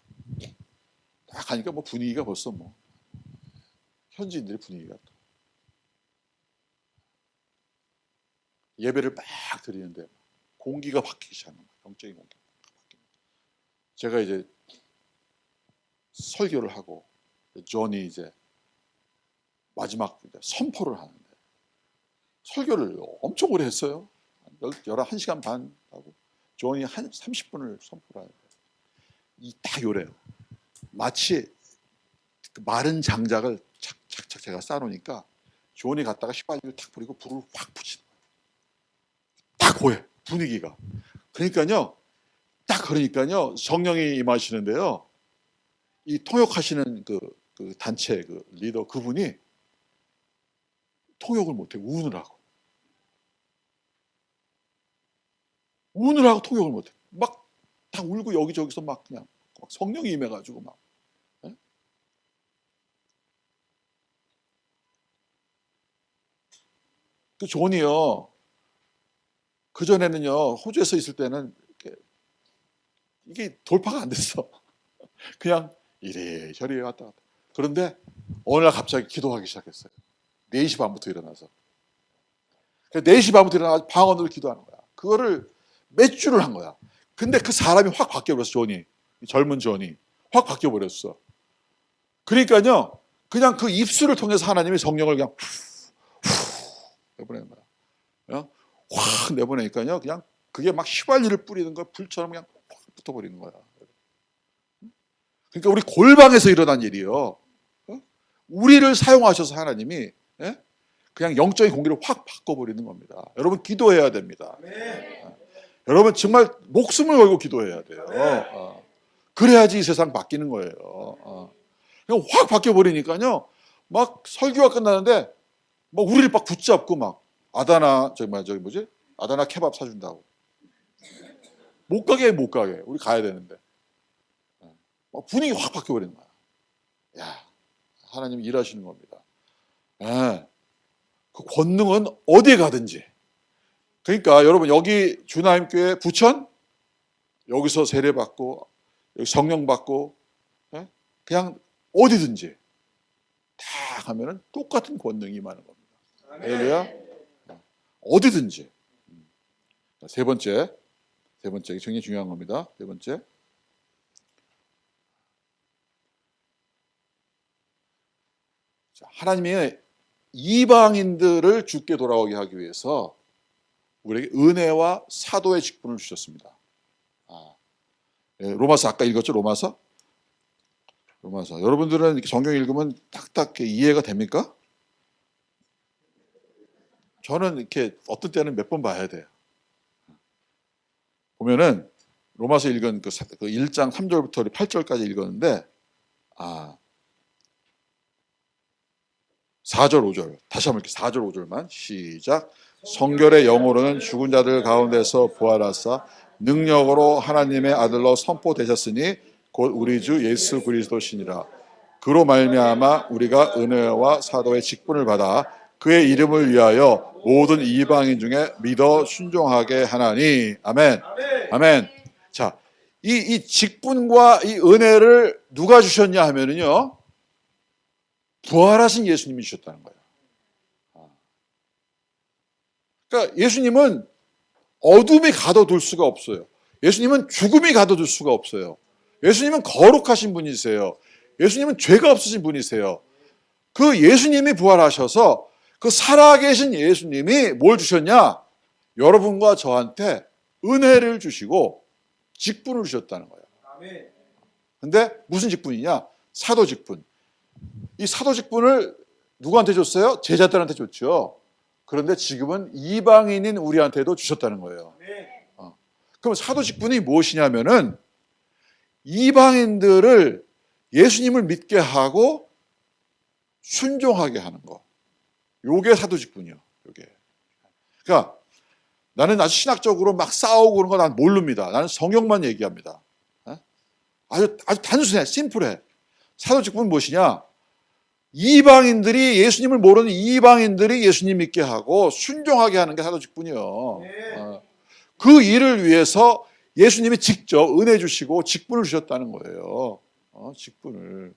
딱 가니까 뭐 분위기가 벌써 뭐 현지인들의 분위기가 또 예배를 막 드리는데 공기가 바뀌기 시작하는 거예요. 영적인 공기가 바뀌는 거예요. 제가 이제 설교를 하고 존이 이제 마지막 선포를 하는데 설교를 엄청 오래 했어요. 11시간 반 하고 존이 한 30분을 선포를 하는데 딱 요래요. 마치 그 마른 장작을 착착착 제가 쌓아놓으니까 존이 갔다가 휘발유를 탁 뿌리고 불을 확 붙이는 거예요. 딱 보여 분위기가. 그러니까요 성령이 임하시는데요. 이 통역하시는 그 단체 그 리더 그분이 통역을 못해 우느라고 통역을 못해 막 다 울고 여기저기서 막 그냥 막 성령이 임해가지고 막 예? 그 존이요 그 전에는요 호주에서 있을 때는 이게 돌파가 안 됐어. 그냥 이래저래 왔다 갔다. 그런데 어느 날 갑자기 기도하기 시작했어요. 4시 반부터 일어나서. 4시 반부터 일어나서 방언으로 기도하는 거야. 그거를 몇 주를 한 거야. 근데 그 사람이 확 바뀌어버렸어. 존이. 젊은 존이. 확 바뀌어버렸어. 그러니까요. 그냥 그 입술을 통해서 하나님이 성령을 그냥 내보내는 거야. 확 내보내니까요. 그냥 그게 막 휘발유를 뿌리는 거야. 불처럼 그냥 확 붙어버리는 거야. 그러니까 우리 골방에서 일어난 일이요. 우리를 사용하셔서 하나님이 그냥 영적인 공기를 확 바꿔버리는 겁니다. 여러분 기도해야 됩니다. 여러분 정말 목숨을 걸고 기도해야 돼요. 그래야지 이 세상 바뀌는 거예요. 그냥 확 바뀌어버리니까요. 막 설교가 끝나는데 막 우리를 막 붙잡고 막 아다나 아다나 케밥 사준다고. 못 가게 우리 가야 되는데 막 분위기 확 바뀌어버리는 거야. 야, 하나님이 일하시는 겁니다. 그 권능은 어디에 가든지. 그러니까 여러분 여기 주나임교회 부천 여기서 세례 받고 여기 성령 받고 그냥 어디든지 다 가면은 똑같은 권능이 임하는 겁니다. 할렐루야. 어디든지. 세 번째 굉장히 중요한 겁니다. 세 번째. 하나님이 이방인들을 주께 돌아오게 하기 위해서 우리에게 은혜와 사도의 직분을 주셨습니다. 로마서 아까 읽었죠? 로마서. 여러분들은 이렇게 성경 읽으면 딱딱 이해가 됩니까? 저는 이렇게 어떤 때는 몇 번 봐야 돼요. 보면은 로마서 읽은 그 1장 3절부터 8절까지 읽었는데 4절 5절 다시 한번 이렇게 4절 5절만 시작. 성결의 영으로는 죽은 자들 가운데서 부활하사 능력으로 하나님의 아들로 선포되셨으니 곧 우리 주 예수 그리스도시니라. 그로 말미암아 우리가 은혜와 사도의 직분을 받아 그의 이름을 위하여 모든 이방인 중에 믿어 순종하게 하나니. 아멘. 아멘. 자, 이 직분과 이 은혜를 누가 주셨냐 하면은요, 부활하신 예수님이 주셨다는 거예요. 그러니까 예수님은 어둠이 가둬둘 수가 없어요. 예수님은 죽음이 가둬둘 수가 없어요. 예수님은 거룩하신 분이세요. 예수님은 죄가 없으신 분이세요. 그 예수님이 부활하셔서 그 살아계신 예수님이 뭘 주셨냐? 여러분과 저한테 은혜를 주시고 직분을 주셨다는 거예요. 근데 무슨 직분이냐? 사도 직분. 이 사도 직분을 누구한테 줬어요? 제자들한테 줬죠. 그런데 지금은 이방인인 우리한테도 주셨다는 거예요. 그럼 사도 직분이 무엇이냐면은 이방인들을 예수님을 믿게 하고 순종하게 하는 거. 요게 사도 직분이요. 요게. 그러니까 나는 아주 신학적으로 막 싸우고 그런 거 난 모릅니다. 나는 성경만 얘기합니다. 아주 단순해, 심플해. 사도 직분은 무엇이냐? 이방인들이 예수님을 모르는 이방인들이 예수님 믿게 하고 순종하게 하는 게 사도 직분이요. 그 일을 위해서 예수님이 직접 은혜 주시고 직분을 주셨다는 거예요. 직분을.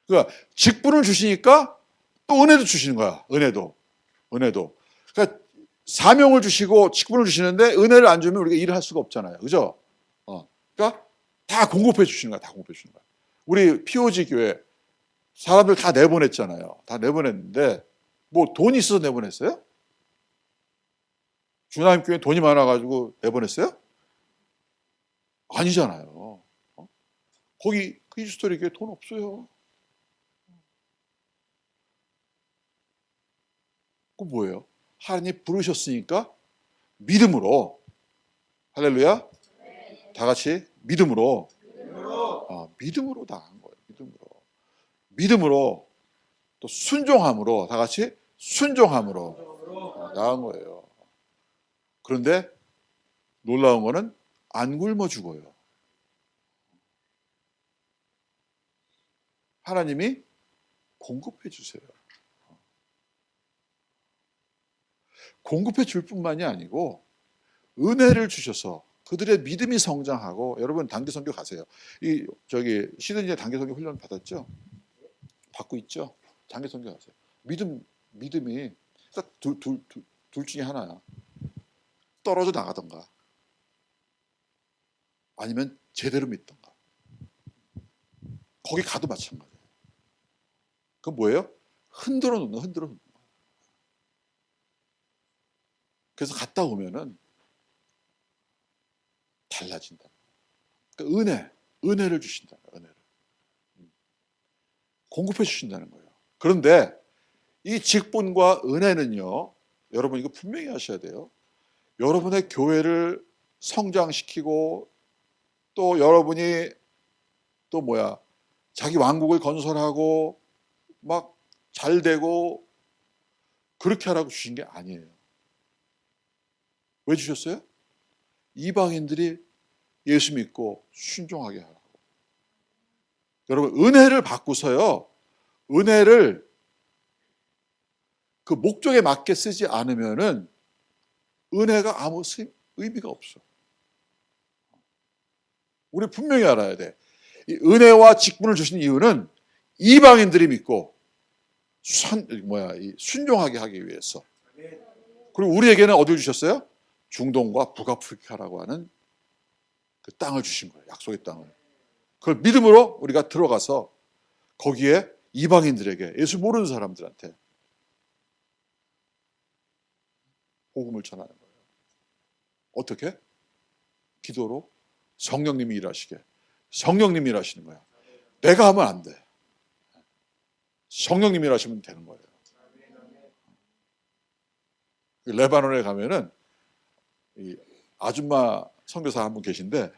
그러니까 직분을 주시니까 또 은혜도 주시는 거야. 은혜도. 그러니까 사명을 주시고 직분을 주시는데 은혜를 안 주면 우리가 일을 할 수가 없잖아요. 그죠? 그러니까 다 공급해 주시는 거야. 다 공급해 주시는 거야. 우리 POG 교회 사람들 다 내보냈잖아요. 다 내보냈는데 뭐 돈이 있어서 내보냈어요? 주나님 교회 돈이 많아가지고 내보냈어요? 아니잖아요. 거기 그리스도의 교회 돈 없어요. 그 뭐예요? 하나님 부르셨으니까 믿음으로, 할렐루야. 다 같이 믿음으로 나간 거예요. 믿음으로 또 순종함으로, 다 같이 순종함으로 나간 거예요. 그런데 놀라운 거는 안 굶어 죽어요. 하나님이 공급해 주세요. 공급해 줄 뿐만이 아니고 은혜를 주셔서 그들의 믿음이 성장하고. 여러분 단기 선교 가세요. 시드니에 단기 선교 훈련 받았죠? 받고 있죠? 단기 선교 가세요. 믿음이 딱 둘 중에 하나야. 떨어져 나가던가 아니면 제대로 믿던가. 거기 가도 마찬가지예요. 그건 뭐예요? 흔들어 놓는 거예요. 그래서 갔다 오면은 달라진다. 그러니까 은혜를 주신다. 은혜를 공급해 주신다는 거예요. 그런데 이 직분과 은혜는요, 여러분 이거 분명히 하셔야 돼요. 여러분의 교회를 성장시키고 또 여러분이 또 자기 왕국을 건설하고 막 잘 되고 그렇게 하라고 주신 게 아니에요. 왜 주셨어요? 이방인들이 예수 믿고 순종하게 하라고. 여러분 은혜를 받고서요, 은혜를 그 목적에 맞게 쓰지 않으면은 은혜가 아무 의미가 없어. 우리 분명히 알아야 돼. 이 은혜와 직분을 주신 이유는 이방인들이 믿고 순종하게 하기 위해서. 그리고 우리에게는 어디를 주셨어요? 중동과 북아프리카라고 하는 그 땅을 주신 거예요. 약속의 땅을. 그걸 믿음으로 우리가 들어가서 거기에 이방인들에게, 예수 모르는 사람들한테 복음을 전하는 거예요. 어떻게? 기도로 성령님이 일하시게. 성령님이 일하시는 거야. 내가 하면 안 돼. 성령님이 일하시면 되는 거예요. 레바논에 가면은 이 아줌마 선교사 한 분 계신데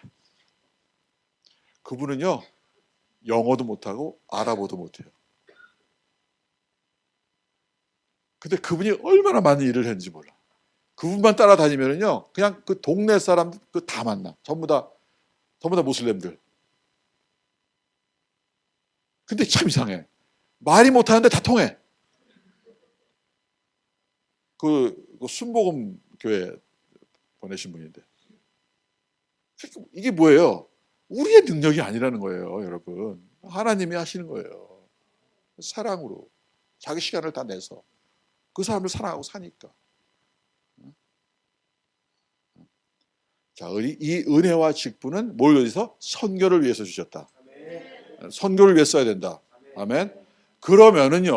그분은요 영어도 못하고 아랍어도 못해요. 근데 그분이 얼마나 많은 일을 했는지 몰라. 그분만 따라다니면은요 그냥 그 동네 사람들 다 만나. 전부 다 모슬렘들. 근데 참 이상해. 말이 못하는데 다 통해. 그 순복음 교회 보내신 분인데 이게 뭐예요? 우리의 능력이 아니라는 거예요, 여러분. 하나님이 하시는 거예요. 사랑으로 자기 시간을 다 내서 그 사람을 사랑하고 사니까. 자, 이 은혜와 직분은 뭘 위해서? 선교를 위해서 주셨다. 선교를 위해 써야 된다. 아멘. 그러면은요,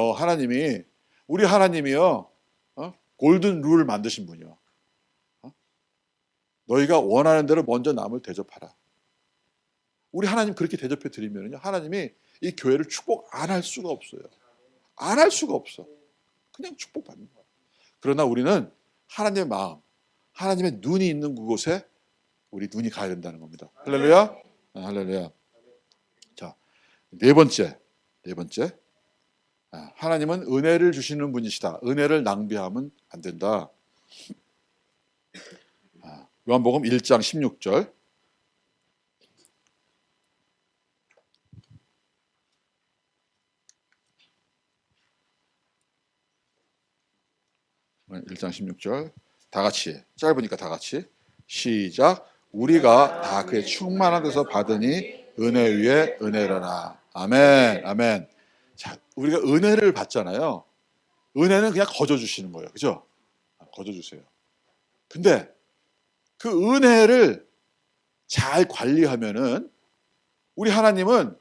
우리 하나님이요, 골든 룰을 만드신 분이요. 너희가 원하는 대로 먼저 남을 대접하라. 우리 하나님 그렇게 대접해 드리면요, 하나님이 이 교회를 축복 안 할 수가 없어요. 안 할 수가 없어. 그냥 축복받는 거야. 그러나 우리는 하나님의 마음, 하나님의 눈이 있는 그곳에 우리 눈이 가야 된다는 겁니다. 할렐루야. 할렐루야. 자, 네 번째. 하나님은 은혜를 주시는 분이시다. 은혜를 낭비하면 안 된다. 요한복음 1장 16절. (1장 16절) 다 같이, 짧으니까 다 같이 시작. 우리가 다 그의 충만한 데서 받으니 은혜 위에 은혜라나. 아멘. 아멘. 자, 우리가 은혜를 받잖아요. 은혜는 그냥 거저 주시는 거예요. 그죠? 거저 주세요. 근데 그 은혜를 잘 관리하면은 우리 하나님은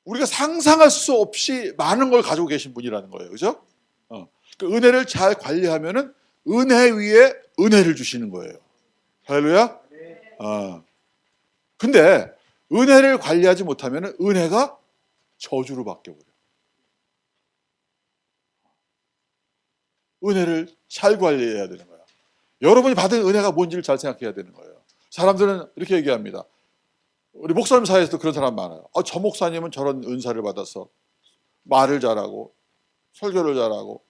우리가 상상할 수 없이 많은 걸 가지고 계신 분이라는 거예요. 그죠? 그 은혜를 잘 관리하면은 은혜 위에 은혜를 주시는 거예요. 할렐루야. 근데 은혜를 관리하지 못하면은 은혜가 저주로 바뀌어버려요. 은혜를 잘 관리해야 되는 거야. 여러분이 받은 은혜가 뭔지를 잘 생각해야 되는 거예요. 사람들은 이렇게 얘기합니다. 우리 목사님 사이에서도 그런 사람 많아요. 저 목사님은 저런 은사를 받아서 말을 잘하고 설교를 잘하고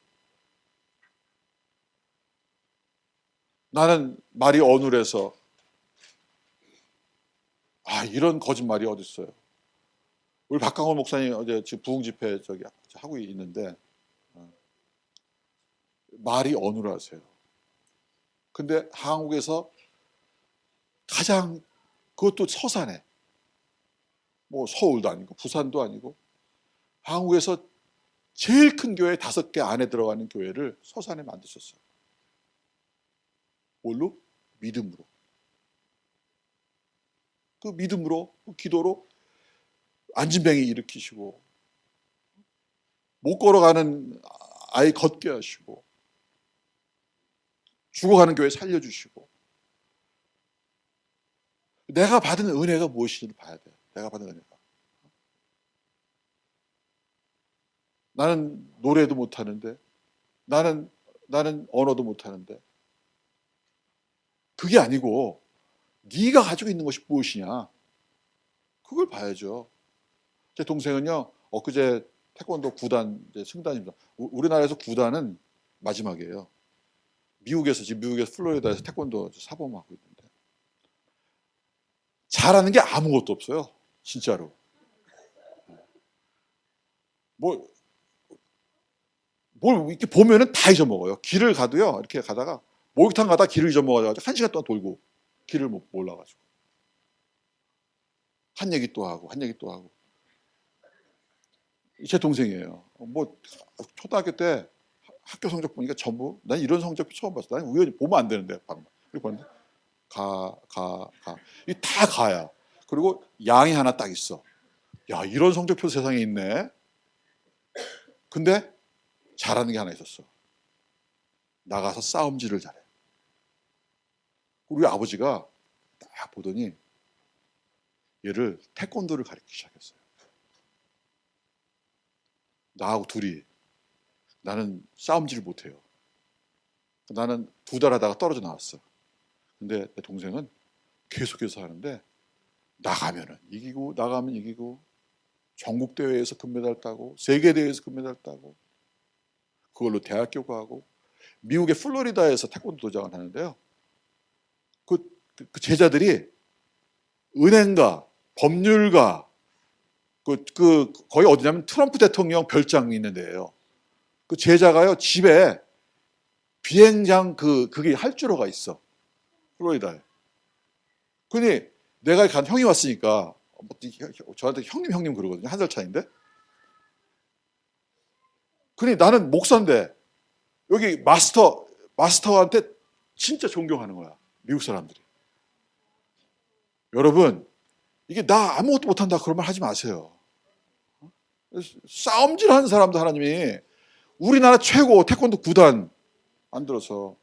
나는 말이 어눌해서. 이런 거짓말이 어디 있어요. 우리 박강원 목사님 어제 지금 부흥 집회 하고 있는데 말이 어눌하세요. 근데 한국에서 가장, 그것도 서산에, 뭐 서울도 아니고 부산도 아니고 한국에서 제일 큰 교회 5개 안에 들어가는 교회를 서산에 만드셨어요. 뭘로? 믿음으로. 그 믿음으로, 그 기도로 안진뱅이 일으키시고 못 걸어가는 아이 걷게 하시고 죽어가는 교회 살려주시고. 내가 받은 은혜가 무엇인지를 봐야 돼요. 내가 받은 은혜가. 나는 노래도 못하는데, 나는 언어도 못하는데, 그게 아니고 네가 가지고 있는 것이 무엇이냐, 그걸 봐야죠. 제 동생은요, 엊그제 태권도 9단 승단입니다. 우리나라에서 9단은 마지막이에요. 미국에서 플로리다에서 태권도 사범하고 있는데 잘하는 게 아무것도 없어요. 진짜로. 뭘 이렇게 보면은 다 잊어먹어요. 길을 가도요, 이렇게 가다가 목욕탕 가다 길을 잊어먹어가지고 1시간 동안 돌고 길을 못 몰라가지고 한 얘기 또 하고 한 얘기 또 하고. 제 동생이에요. 뭐 초등학교 때 학교 성적 보니까 전부, 난 이런 성적 처음 봤어. 난 우연히 보면 안 되는데 방금 그리고 봤는데 이 다 가야. 그리고 양이 하나 딱 있어. 야, 이런 성적표 세상에 있네. 근데 잘하는 게 하나 있었어. 나가서 싸움질을 잘해. 우리 아버지가 딱 보더니 얘를 태권도를 가르치기 시작했어요. 나하고 둘이. 나는 싸움질을 못해요. 나는 2달 하다가 떨어져 나왔어. 근데 내 동생은 계속해서 하는데 나가면은 이기고 나가면 이기고, 전국대회에서 금메달 따고 세계대회에서 금메달 따고, 그걸로 대학교 가고, 미국의 플로리다에서 태권도 도장을 하는데요. 그 제자들이 은행가, 법률가, 거기 어디냐면 트럼프 대통령 별장이 있는 데예요. 그 제자가요, 집에 비행장 그게 할주로가 있어. 플로리다에. 근데 내가 간 형이 왔으니까 저한테 형님 그러거든요. 한 살 차인데. 근데 나는 목사인데 여기 마스터한테 진짜 존경하는 거야. 미국 사람들이. 여러분, 이게 나 아무것도 못한다 그런 말 하지 마세요. 싸움질하는 사람도 하나님이 우리나라 최고 태권도 구단 만들어서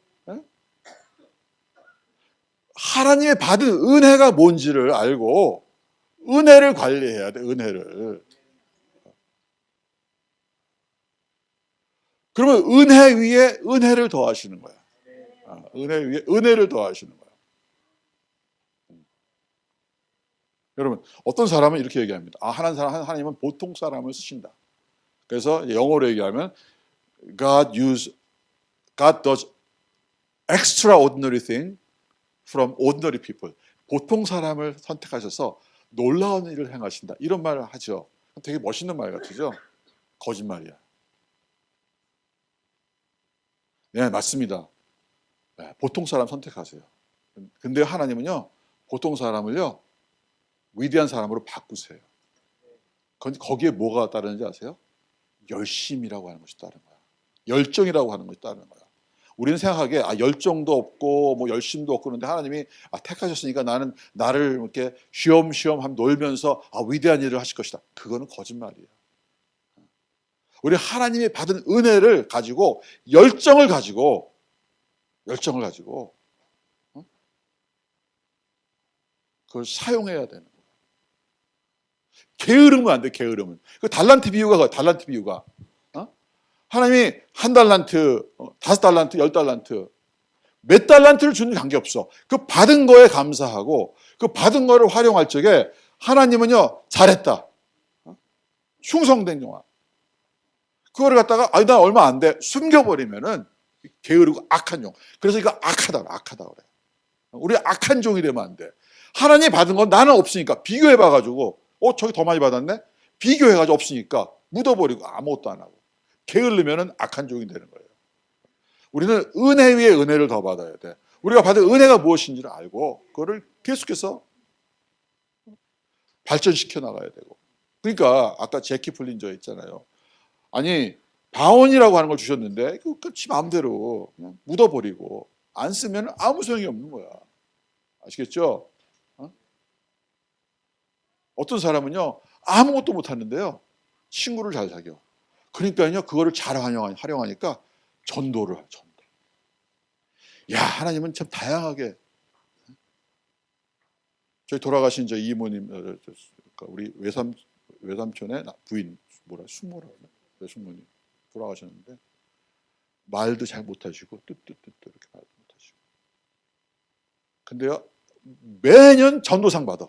하나님의 받은 은혜가 뭔지를 알고 은혜를 관리해야 돼. 은혜를. 그러면 은혜 위에 은혜를 더하시는 거야. 은혜 위에 은혜를 더하시는 거야. 여러분, 어떤 사람은 이렇게 얘기합니다. 하나님은 보통 사람을 쓰신다. 그래서 영어로 얘기하면 God does extraordinary thing from ordinary people. 보통 사람을 선택하셔서 놀라운 일을 행하신다. 이런 말을 하죠. 되게 멋있는 말 같으죠? 거짓말이야. 네, 맞습니다. 네, 보통 사람 선택하세요. 근데 하나님은요, 보통 사람을요, 위대한 사람으로 바꾸세요. 거기에 뭐가 따르는지 아세요? 열심이라고 하는 것이 따르는 거야. 열정이라고 하는 것이 따르는 거야. 우리는 생각하기에 열정도 없고 뭐 열심도 없고 그런데 하나님이 택하셨으니까 나를 이렇게 쉬엄쉬엄 놀면서 위대한 일을 하실 것이다. 그거는 거짓말이에요. 우리 하나님이 받은 은혜를 가지고 열정을 가지고 그걸 사용해야 되는 거예요. 게으르면 안 돼. 게으르면. 그 달란트 비유가 하나님이 1달란트, 5달란트, 10달란트 몇 달란트를 주는 관계없어. 그 받은 거에 감사하고 그 받은 거를 활용할 적에 하나님은요, 잘했다. 충성된 영화. 그거를 갖다가 나 얼마 안 돼. 숨겨버리면은 게으르고 악한 종. 그래서 이거 악하다 그래. 우리 악한 종이 되면 안 돼. 하나님이 받은 건 나는 없으니까 비교해봐가지고 저기 더 많이 받았네? 비교해가지고 없으니까 묻어버리고 아무것도 안 하고 게으르면은 악한 종이 되는 거예요. 우리는 은혜 위에 은혜를 더 받아야 돼. 우리가 받은 은혜가 무엇인지를 알고 그거를 계속해서 발전시켜 나가야 되고. 그러니까 아까 제키 플린저 있잖아요. 아니 방언이라고 하는 걸 주셨는데 지 마음대로 그냥 묻어버리고 안 쓰면 아무 소용이 없는 거야. 아시겠죠? 어떤 사람은요 아무것도 못하는데요 친구를 잘 사겨. 그러니까요 그거를 잘 활용하니까 전도를 해요. 전도. 야, 하나님은 참 다양하게. 저희 돌아가신 저 이모님, 우리 외삼촌의 부인 숙모라고 외숙모님 돌아가셨는데 말도 잘 못하시고 뜻 이렇게 말도 못하시고. 근데요 매년 전도상 받아.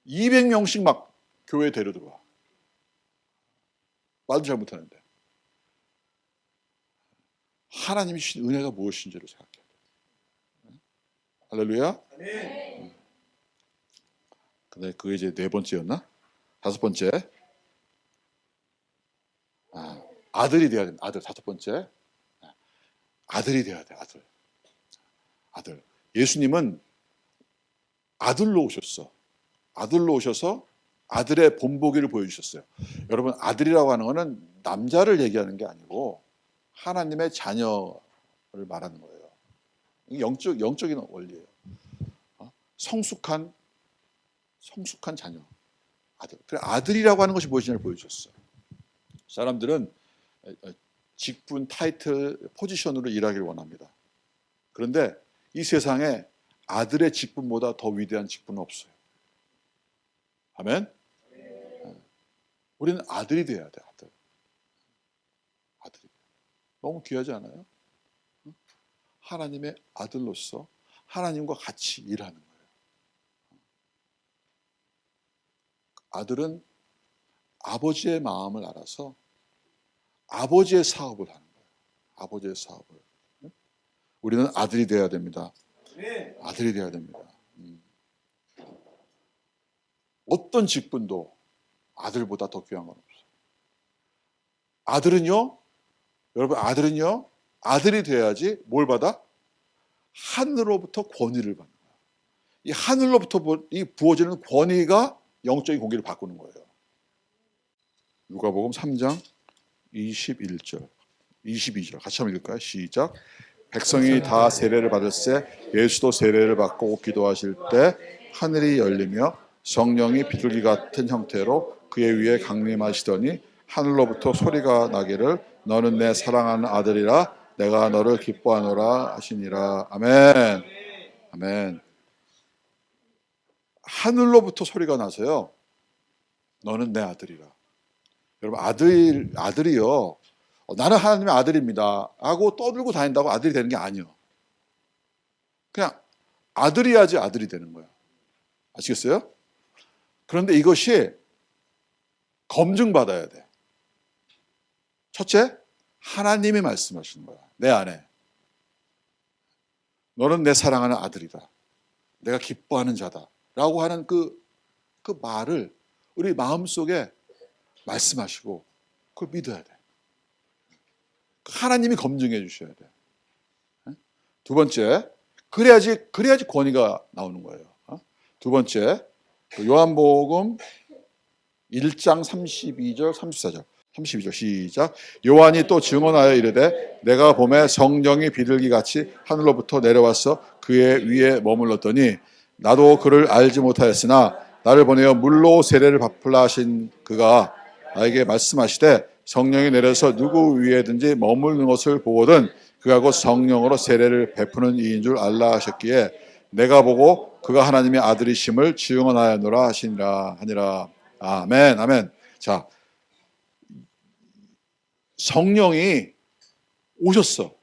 200명씩 막 교회 데려들어와. 말도 잘 못하는데. 하나님이 주신 은혜가 무엇인지를 생각해야 돼요. 할렐루야. 근데 그게 이제 4번째였나? 5번째. 아들이 돼야 된다. 아들 5번째. 아들이 돼야 돼. 아들. 예수님은 아들로 오셨어. 아들로 오셔서 아들의 본보기를 보여주셨어요. 여러분 아들이라고 하는 것은 남자를 얘기하는 게 아니고 하나님의 자녀를 말하는 거예요. 영적인 원리예요. 성숙한 자녀, 아들. 그래 아들이라고 하는 것이 무엇인지를 보여주셨어요. 사람들은 직분, 타이틀, 포지션으로 일하기를 원합니다. 그런데 이 세상에 아들의 직분보다 더 위대한 직분은 없어요. 아멘. 우리는 아들이 돼야 돼. 아들이. 너무 귀하지 않아요? 하나님의 아들로서 하나님과 같이 일하는 거예요. 아들은 아버지의 마음을 알아서 아버지의 사업을 하는 거예요. 아버지의 사업을. 우리는 아들이 돼야 됩니다. 아들이 돼야 됩니다. 어떤 직분도 아들보다 더 귀한 건 없어요. 아들은요, 여러분, 아들은요, 아들이 돼야지 뭘 받아? 하늘로부터 권위를 받는 거야. 이 하늘로부터 이 부어지는 권위가 영적인 공기를 바꾸는 거예요. 누가복음 3장 21절, 22절 같이 한번 읽을까요? 시작. 백성이 다 세례를 받을새 예수도 세례를 받고 기도하실 때 하늘이 열리며 성령이 비둘기 같은 형태로 그의 위에 강림하시더니 하늘로부터 소리가 나기를 너는 내 사랑하는 아들이라 내가 너를 기뻐하노라 하시니라. 아멘. 아멘. 하늘로부터 소리가 나서요. 너는 내 아들이라. 여러분 아들이요. 나는 하나님의 아들입니다 하고 떠들고 다닌다고 아들이 되는 게 아니에요. 그냥 아들이야지 아들이 되는 거야. 아시겠어요? 그런데 이것이 검증받아야 돼. 첫째, 하나님이 말씀하시는 거야. 내 안에. 너는 내 사랑하는 아들이다. 내가 기뻐하는 자다. 라고 하는 그 말을 우리 마음속에 말씀하시고 그걸 믿어야 돼. 하나님이 검증해 주셔야 돼. 두 번째, 그래야지 권위가 나오는 거예요. 두 번째, 요한복음 1장 32절, 34절. 32절 시작. 요한이 또 증언하여 이르되 내가 봄에 성령이 비둘기 같이 하늘로부터 내려와서 그의 위에 머물렀더니 나도 그를 알지 못하였으나 나를 보내어 물로 세례를 베풀라 하신 그가 나에게 말씀하시되 성령이 내려서 누구 위에든지 머무르는 것을 보거든 그가 곧 성령으로 세례를 베푸는 이인 줄 알라 하셨기에 내가 보고 그가 하나님의 아들이심을 증언하였노라 하니라. 아멘. 아멘. 자, 성령이 오셨어.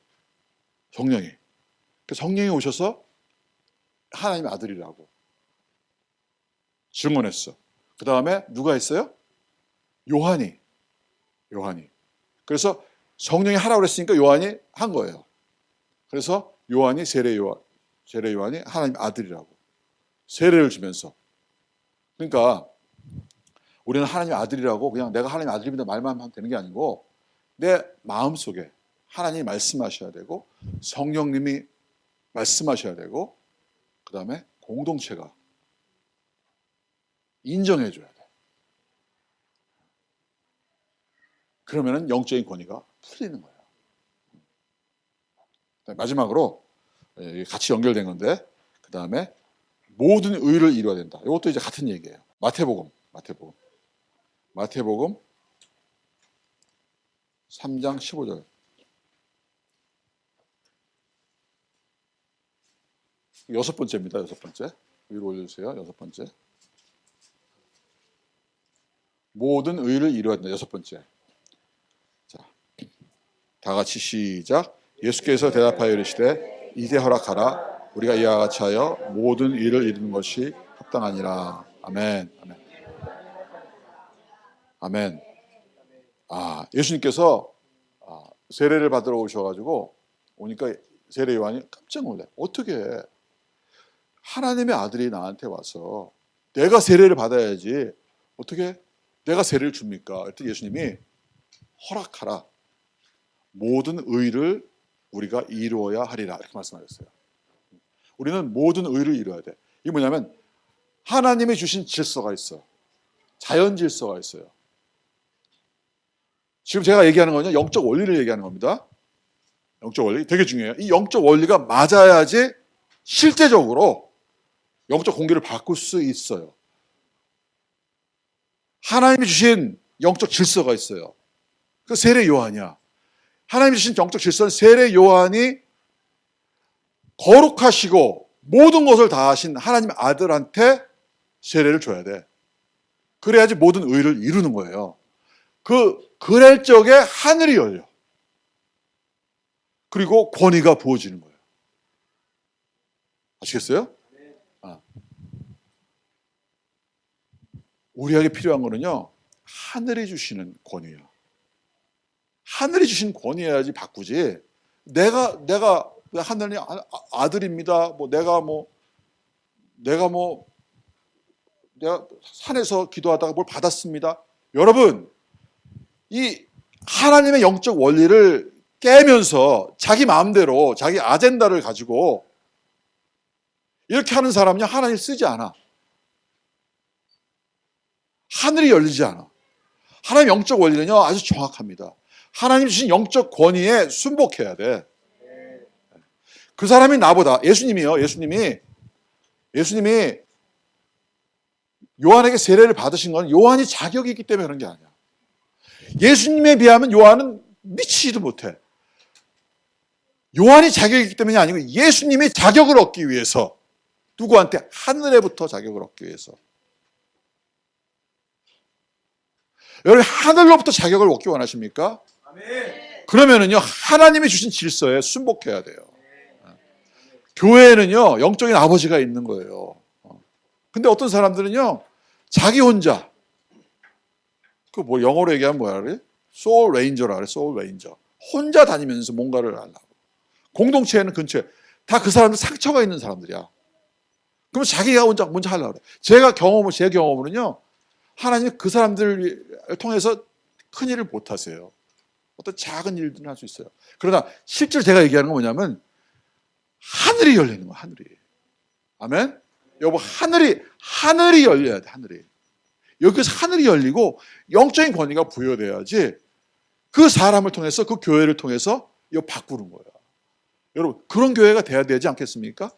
성령이 오셔서 하나님의 아들이라고 증언했어. 그 다음에 누가 했어요? 요한이. 그래서 성령이 하라고 그랬으니까 요한이 한 거예요. 그래서 세례 요한이 하나님의 아들이라고 세례를 주면서. 그러니까 우리는 하나님의 아들이라고 그냥 내가 하나님의 아들입니다 말만 하면 되는 게 아니고 내 마음속에 하나님이 말씀하셔야 되고 성령님이 말씀하셔야 되고 그 다음에 공동체가 인정해 줘야 돼. 그러면은 영적인 권위가 풀리는 거예요. 마지막으로 같이 연결된 건데 그 다음에 모든 의를 이루어야 된다. 이것도 이제 같은 얘기예요. 마태복음 3장 15절. 여섯 번째입니다. 여섯 번째. 위로 올려주세요. 여섯 번째. 모든 의를 이루어야 된다. 여섯 번째. 자, 다 같이 시작. 예수께서 대답하여 이르시되 이제 허락하라. 우리가 이와 같이 하여 모든 일을 이루는 것이 합당하니라. 아멘. 아멘. 아멘. 예수님께서 세례를 받으러 오셔가지고 오니까 세례 요한이 깜짝 놀래. 어떻게 하나님의 아들이 나한테 와서 내가 세례를 받아야지 어떻게 내가 세례를 줍니까? 그랬더니 예수님이 허락하라. 모든 의를 우리가 이루어야 하리라 이렇게 말씀하셨어요. 우리는 모든 의를 이루어야 돼. 이게 뭐냐면 하나님이 주신 질서가 있어. 자연 질서가 있어요. 지금 제가 얘기하는 거는 영적 원리를 얘기하는 겁니다. 영적 원리 되게 중요해요. 이 영적 원리가 맞아야지 실제적으로 영적 공기를 바꿀 수 있어요. 하나님이 주신 영적 질서가 있어요. 그 세례 요한이야. 하나님이 주신 영적 질서는 세례 요한이 거룩하시고 모든 것을 다 하신 하나님의 아들한테 세례를 줘야 돼. 그래야지 모든 의를 이루는 거예요. 그럴 적에 하늘이 열려. 그리고 권위가 부어지는 거예요. 아시겠어요? 우리에게 필요한 거는요, 하늘이 주시는 권위야. 하늘이 주신 권위여야지 바꾸지. 내가 하늘이 아들입니다. 내가 산에서 기도하다가 뭘 받았습니다. 여러분, 이 하나님의 영적 원리를 깨면서 자기 마음대로 자기 아젠다를 가지고 이렇게 하는 사람은요, 하나님 쓰지 않아. 하늘이 열리지 않아. 하나님 영적 원리는요, 아주 정확합니다. 하나님 주신 영적 권위에 순복해야 돼. 그 사람이 나보다, 예수님이 요한에게 세례를 받으신 건 요한이 자격이 있기 때문에 그런 게 아니야. 예수님에 비하면 요한은 미치지도 못해. 요한이 자격이 있기 때문이 아니고 예수님이 자격을 얻기 위해서, 누구한테? 하늘에부터 자격을 얻기 위해서. 여러분, 하늘로부터 자격을 얻기 원하십니까? 그러면은요, 하나님이 주신 질서에 순복해야 돼요. 교회에는요, 영적인 아버지가 있는 거예요. 근데 어떤 사람들은요, 자기 혼자, 그 뭐 영어로 얘기하면 뭐라 그래? 소울 레인저라 그래, 소울 레인저. 혼자 다니면서 뭔가를 하려고. 공동체에는 근처에 다 그 사람들 상처가 있는 사람들이야. 그러면 자기가 먼저 하려고 그래. 제 경험으로는요, 하나님이 그 사람들을 통해서 큰 일을 못 하세요. 어떤 작은 일들은 할 수 있어요. 그러나 실제로 제가 얘기하는 건 뭐냐면 하늘이 열리는 거야, 하늘이. 아멘? 여보, 하늘이 열려야 돼, 하늘이. 여기서 하늘이 열리고 영적인 권위가 부여돼야지 그 사람을 통해서, 그 교회를 통해서 이거 바꾸는 거야. 여러분, 그런 교회가 돼야 되지 않겠습니까?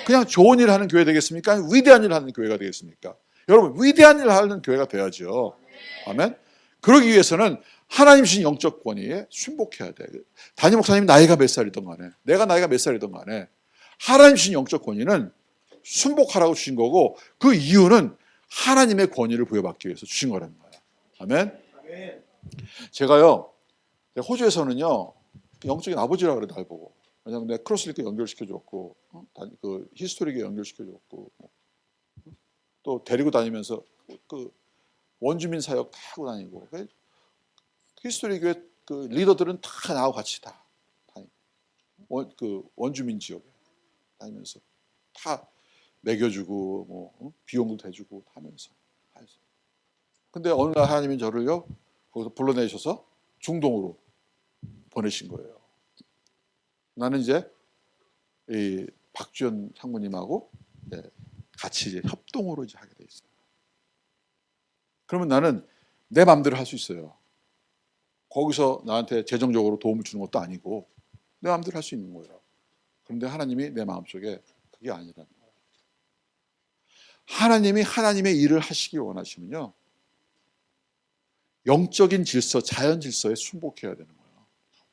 그냥 좋은 일 하는 교회 되겠습니까? 아니면 위대한 일 하는 교회가 되겠습니까? 여러분, 위대한 일 하는 교회가 돼야죠. 아멘? 그러기 위해서는 하나님 주신 영적 권위에 순복해야 돼. 담임 목사님 나이가 몇 살이든 간에, 내가 나이가 몇 살이든 간에 하나님 주신 영적 권위는 순복하라고 주신 거고, 그 이유는 하나님의 권위를 부여받기 위해서 주신 거라는 거야. 아멘? 제가요, 호주에서는요, 영적인 아버지라 그래, 날 보고. 왜냐면 내가 크로스리크 연결시켜줬고, 그 히스토리교 연결시켜줬고, 또 데리고 다니면서 그 원주민 사역 다 하고 다니고, 히스토리교회 그 리더들은 다 나하고 같이 다 다니고, 그 원주민 지역에 다니면서 다 먹여주고, 뭐 비용도 대주고 하면서. 근데 어느 날 하나님이 저를요, 거기서 불러내셔서 중동으로 보내신 거예요. 나는 이제 이 박주연 상무님하고 같이 이제 협동으로 이제 하게 돼 있어요. 그러면 나는 내 마음대로 할 수 있어요. 거기서 나한테 재정적으로 도움을 주는 것도 아니고 내 마음대로 할 수 있는 거예요. 그런데 하나님이 내 마음속에 그게 아니라는 거예요. 하나님이 하나님의 일을 하시기 원하시면요, 영적인 질서, 자연 질서에 순복해야 되는 거예요.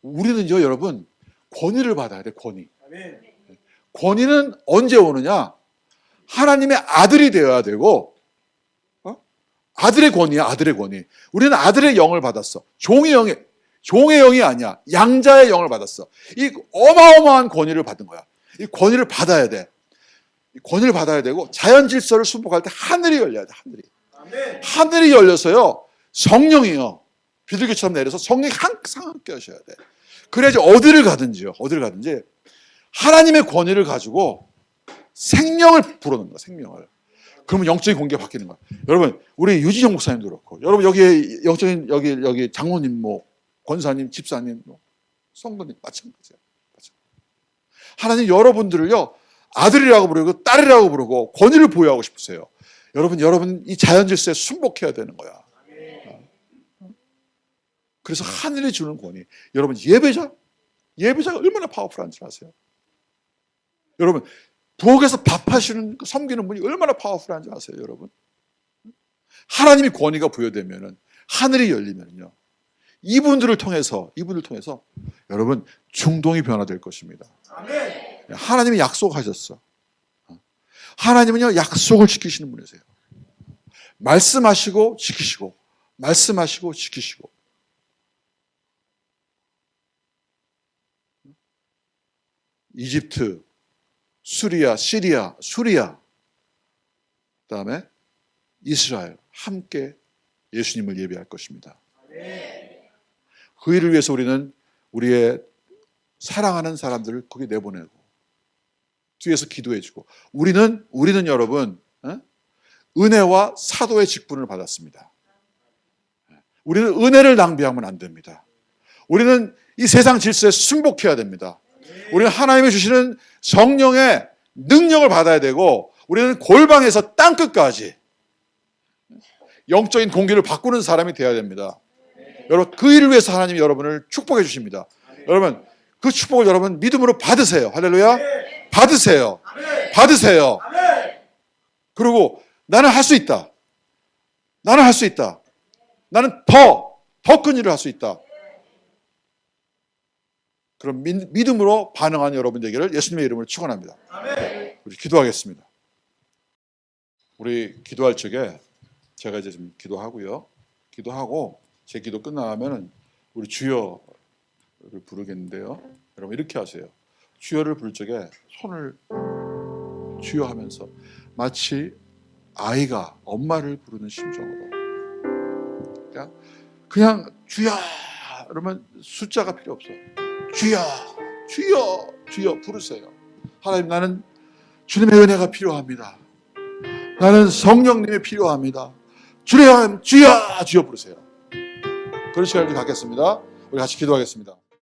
우리는요, 여러분, 권위를 받아야 돼, 권위. 권위는 언제 오느냐? 하나님의 아들이 되어야 되고, 아들의 권위야, 아들의 권위. 우리는 아들의 영을 받았어. 종의 영이 아니야. 양자의 영을 받았어. 이 어마어마한 권위를 받은 거야. 이 권위를 받아야 돼. 이 권위를 받아야 되고, 자연 질서를 순복할 때 하늘이 열려야 돼, 하늘이. 하늘이 열려서요, 성령이요, 비둘기처럼 내려서 성령이 항상 함께 하셔야 돼. 그래야지 어디를 가든지 하나님의 권위를 가지고 생명을 불어넣는 거야, 생명을. 그러면 영적인 공기가 바뀌는 거야. 여러분, 우리 유진영 목사님도 그렇고, 여러분 여기 영적인 여기 장로님, 뭐 권사님, 집사님, 뭐 성도님 마찬가지야. 하나님 여러분들을요, 아들이라고 부르고 딸이라고 부르고 권위를 보유하고 싶으세요. 여러분 이 자연 질서에 순복해야 되는 거야. 그래서 하늘이 주는 권위. 여러분, 예배자가 얼마나 파워풀한 줄 아세요? 여러분, 부엌에서 밥하시는, 섬기는 분이 얼마나 파워풀한 줄 아세요, 여러분? 하나님이 권위가 부여되면은, 하늘이 열리면요, 이분들을 통해서 여러분, 중동이 변화될 것입니다. 하나님이 약속하셨어. 하나님은요, 약속을 지키시는 분이세요. 말씀하시고 지키시고, 말씀하시고 지키시고. 이집트, 시리아, 그다음에 이스라엘 함께 예수님을 예배할 것입니다. 그 일을 위해서 우리는 우리의 사랑하는 사람들을 거기 내보내고 뒤에서 기도해주고, 우리는 여러분, 은혜와 사도의 직분을 받았습니다. 우리는 은혜를 낭비하면 안 됩니다. 우리는 이 세상 질서에 순복해야 됩니다. 우리는 하나님이 주시는 성령의 능력을 받아야 되고 우리는 골방에서 땅끝까지 영적인 공기를 바꾸는 사람이 되어야 됩니다. 여러분 그 일을 위해서 하나님이 여러분을 축복해 주십니다. 여러분 그 축복을 여러분 믿음으로 받으세요. 할렐루야. 받으세요. 받으세요. 그리고 나는 할 수 있다. 나는 할 수 있다. 나는 더 큰 일을 할 수 있다. 그럼 믿음으로 반응하는 여러분 되기를 예수님의 이름으로 축원합니다. 우리 기도하겠습니다. 우리 기도할 적에 제가 이제 좀 기도하고요. 기도하고 제 기도 끝나면은 우리 주여를 부르겠는데요. 여러분 이렇게 하세요. 주여를 부를 적에 손을 주여 하면서 마치 아이가 엄마를 부르는 심정으로 그냥 주여 그러면 숫자가 필요 없어요. 주여 주여 주여 부르세요. 하나님 나는 주님의 은혜가 필요합니다. 나는 성령님이 필요합니다. 주여 주여 주여 부르세요. 그런 시간을 갖겠습니다. 우리 같이 기도하겠습니다.